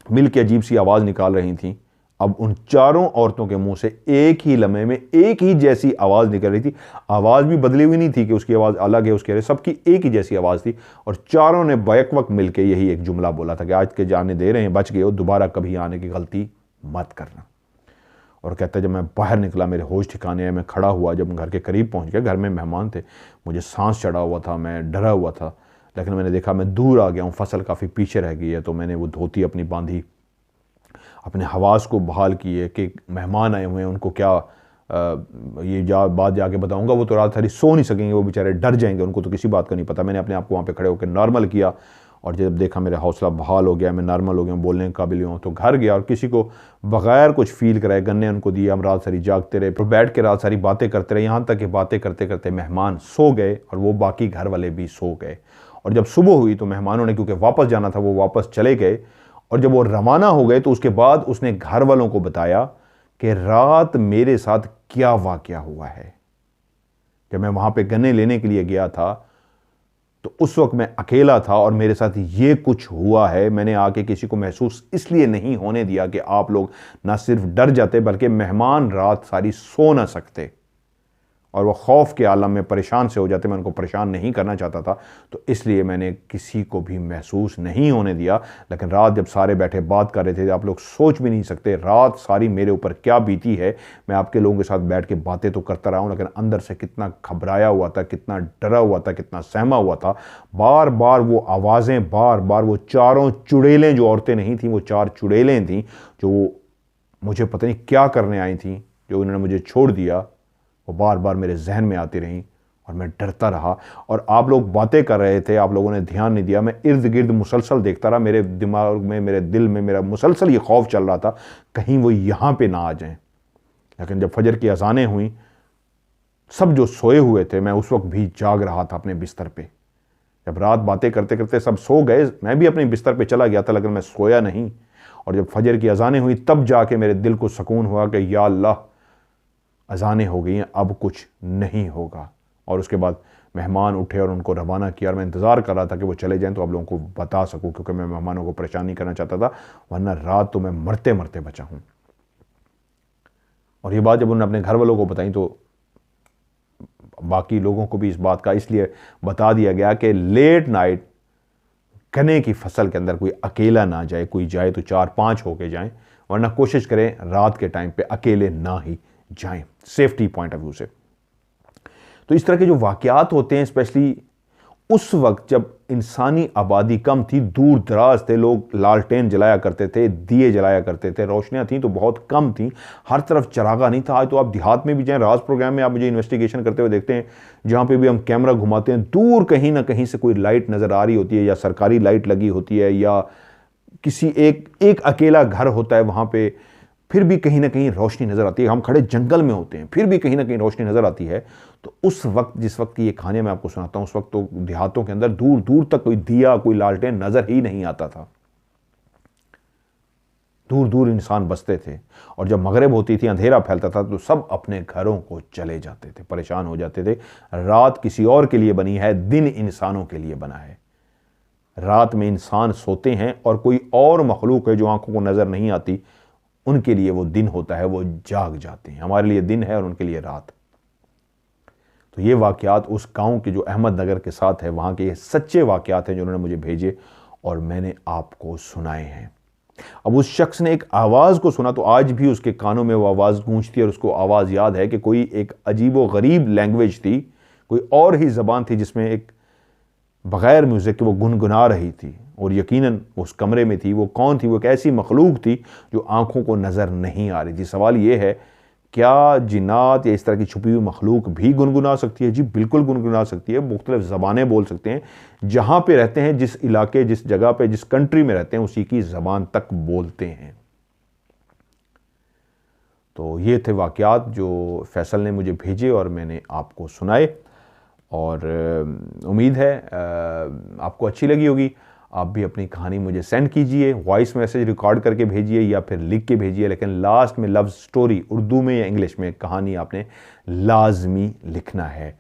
मिल के अजीब सी आवाज़ निकाल रही थीं, अब उन चारों औरतों के मुंह से एक ही लम्हे में एक ही जैसी आवाज़ निकल रही थी। आवाज़ भी बदली हुई नहीं थी कि उसकी आवाज़ अलग है, उसके सबकी एक ही जैसी आवाज़ थी। और चारों ने बैक वक्त मिलकर यही एक जुमला बोला था कि आज के जाने दे रहे हैं, बच गए हो, दोबारा कभी आने की गलती मत करना। और कहता है जब मैं बाहर निकला मेरे होश ठिकाने आए, मैं खड़ा हुआ, जब घर के करीब पहुंच गया, घर में मेहमान थे, मुझे सांस चढ़ा हुआ था, मैं डरा हुआ था, लेकिन मैंने देखा मैं दूर आ गया हूँ, फसल काफ़ी पीछे रह गई है। तो मैंने वो धोती अपनी बांधी, अपने हवास को बहाल किए कि मेहमान आए हुए हैं, उनको क्या ये बात जाके बताऊंगा, वो तो रात सारी सो नहीं सकेंगे, वो बेचारे डर जाएंगे, उनको तो किसी बात का नहीं पता। मैंने अपने आप को वहाँ पे खड़े होकर नॉर्मल किया और जब देखा मेरा हौसला बहाल हो गया, मैं नॉर्मल हो गया, बोलने के काबिल हूँ, तो घर गया और किसी को बगैर कुछ फील कराए गन्ने उनको दिए। हम रात सारी जागते रहे, फिर बैठ के रात सारी बातें करते रहे, यहाँ तक कि बातें करते करते मेहमान सो गए और वो बाकी घर वाले भी सो गए। और जब सुबह हुई तो मेहमानों ने, क्योंकि वापस जाना था, वो वापस चले गए। और जब वो रवाना हो गए तो उसके बाद उसने घर वालों को बताया कि रात मेरे साथ क्या वाकया हुआ है। जब मैं वहां पे गन्ने लेने के लिए गया था तो उस वक्त मैं अकेला था और मेरे साथ ये कुछ हुआ है। मैंने आके किसी को महसूस इसलिए नहीं होने दिया कि आप लोग ना सिर्फ डर जाते बल्कि मेहमान रात सारी सो ना सकते और वो खौफ के आलम में परेशान से हो जाते। मैं उनको परेशान नहीं करना चाहता था, तो इसलिए मैंने किसी को भी महसूस नहीं होने दिया। लेकिन रात जब सारे बैठे बात कर रहे थे, आप लोग सोच भी नहीं सकते रात सारी मेरे ऊपर क्या बीती है। मैं आपके लोगों के साथ बैठ के बातें तो करता रहा हूँ, लेकिन अंदर से कितना घबराया हुआ था, कितना डरा हुआ था, कितना सहमा हुआ था। बार बार वो आवाज़ें, बार बार वो चारों चुड़ैलें, जो औरतें नहीं थीं, वो 4 चुड़ैलें थीं जो मुझे पता नहीं क्या करने आई थीं, जो उन्होंने मुझे छोड़ दिया, वो बार बार मेरे जहन में आती रहीं और मैं डरता रहा। और आप लोग बातें कर रहे थे, आप लोगों ने ध्यान नहीं दिया, मैं इर्द गिर्द मुसलसल देखता रहा। मेरे दिमाग में, मेरे दिल में मेरा मुसलसल ये खौफ चल रहा था कहीं वो यहाँ पे ना आ जाएं। लेकिन जब फजर की अजानें हुई, सब जो सोए हुए थे, मैं उस वक्त भी जाग रहा था अपने बिस्तर पे। जब रात बातें करते करते सब सो गए, मैं भी अपने बिस्तर पे चला गया था, लेकिन मैं सोया नहीं। और जब फजर की अजानें हुई तब जाके मेरे दिल को सुकून हुआ कि या अल्लाह, अजानें हो गई हैं, अब कुछ नहीं होगा। और उसके बाद मेहमान उठे और उनको रवाना किया और मैं इंतज़ार कर रहा था कि वो चले जाएं तो आप लोगों को बता सकूं, क्योंकि मैं मेहमानों को परेशान नहीं करना चाहता था, वरना रात तो मैं मरते मरते बचा हूं। और ये बात जब उन्होंने अपने घर वालों को बताई तो बाकी लोगों को भी इस बात का इसलिए बता दिया गया कि लेट नाइट गन्ने की फसल के अंदर कोई अकेला ना जाए, कोई जाए तो 4-5 होके जाएं, वरना कोशिश करें रात के टाइम पे अकेले ना ही जाएं, सेफ्टी पॉइंट ऑफ व्यू से। तो इस तरह के जो वाकयात होते हैं, स्पेशली उस वक्त जब इंसानी आबादी कम थी, दूर दराज थे, लोग लालटेन जलाया करते थे, दिए जलाया करते थे, रोशनियां थी तो बहुत कम थी, हर तरफ चरागा नहीं था। आज तो आप देहात में भी जाएं, राज प्रोग्राम में आप मुझे इन्वेस्टिगेशन करते हुए देखते हैं, जहां पे भी हम कैमरा घुमाते हैं, दूर कहीं ना कहीं से कोई लाइट नजर आ रही होती है, या सरकारी लाइट लगी होती है, या किसी एक अकेला घर होता है, वहां पे फिर भी कहीं ना कहीं रोशनी नजर आती है। हम खड़े जंगल में होते हैं, फिर भी कहीं ना कहीं रोशनी नजर आती है। तो उस वक्त, जिस वक्त की ये कहानी मैं आपको सुनाता हूं, उस वक्त तो देहातों के अंदर दूर दूर तक कोई दिया, कोई लालटेन नजर ही नहीं आता था। दूर दूर इंसान बसते थे और जब मगरिब होती थी, अंधेरा फैलता था, तो सब अपने घरों को चले जाते थे, परेशान हो जाते थे। रात किसी और के लिए बनी है, दिन इंसानों के लिए बना है। रात में इंसान सोते हैं और कोई और मखलूक है जो आंखों को नजर नहीं आती, उनके लिए वो दिन होता है, वो जाग जाते हैं। हमारे लिए दिन है और उनके लिए रात। तो ये वाकयात उस गांव के जो अहमदनगर के साथ है, वहां के ये सच्चे वाकयात हैं जो उन्होंने मुझे भेजे और मैंने आपको सुनाए हैं। अब उस शख्स ने एक आवाज़ को सुना तो आज भी उसके कानों में वो आवाज़ गूंजती है और उसको आवाज़ याद है कि कोई एक अजीब व गरीब लैंग्वेज थी, कोई और ही ज़बान थी जिसमें एक बग़ैर म्यूज़िक के वो गुनगुना रही थी, और यकीनन उस कमरे में थी। वो कौन थी? वो एक ऐसी मखलूक थी जो आँखों को नज़र नहीं आ रही थी। सवाल ये है, क्या जिन्नात या इस तरह की छुपी हुई मखलूक भी गुनगुना सकती है? जी बिल्कुल गुनगुना सकती है, मुख्तलिफ ज़बानें बोल सकते हैं। जहाँ पे रहते हैं, जिस इलाके, जिस जगह पे, जिस कंट्री में रहते हैं, उसी की ज़बान तक बोलते हैं। तो ये थे वाक़यात जो फैसल ने मुझे भेजे और मैंने आपको सुनाए, और उम्मीद है आपको अच्छी लगी होगी। आप भी अपनी कहानी मुझे सेंड कीजिए, वॉइस मैसेज रिकॉर्ड करके भेजिए या फिर लिख के भेजिए, लेकिन लास्ट में लव स्टोरी उर्दू में या इंग्लिश में कहानी आपने लाजमी लिखना है।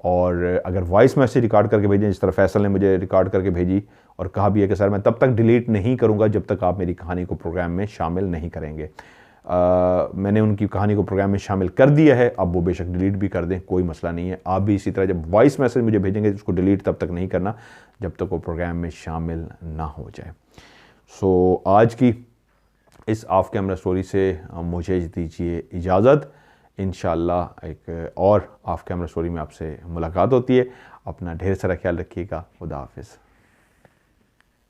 और अगर वॉइस मैसेज रिकॉर्ड करके भेजें, जिस तरह फैसल ने मुझे रिकॉर्ड करके भेजी और कहा भी है कि सर मैं तब तक डिलीट नहीं करूँगा जब तक आप मेरी कहानी को प्रोग्राम में शामिल नहीं करेंगे। मैंने उनकी कहानी को प्रोग्राम में शामिल कर दिया है, अब वो बेशक डिलीट भी कर दें, कोई मसला नहीं है। आप भी इसी तरह जब वॉइस मैसेज मुझे भेजेंगे उसको डिलीट तब तक नहीं करना जब तक वो प्रोग्राम में शामिल ना हो जाए। सो आज की इस ऑफ कैमरा स्टोरी से मुझे दीजिए इजाज़त। इंशाअल्लाह एक और ऑफ कैमरा स्टोरी में आपसे मुलाकात होती है। अपना ढेर सारा ख्याल रखिएगा। खुदा हाफिज़।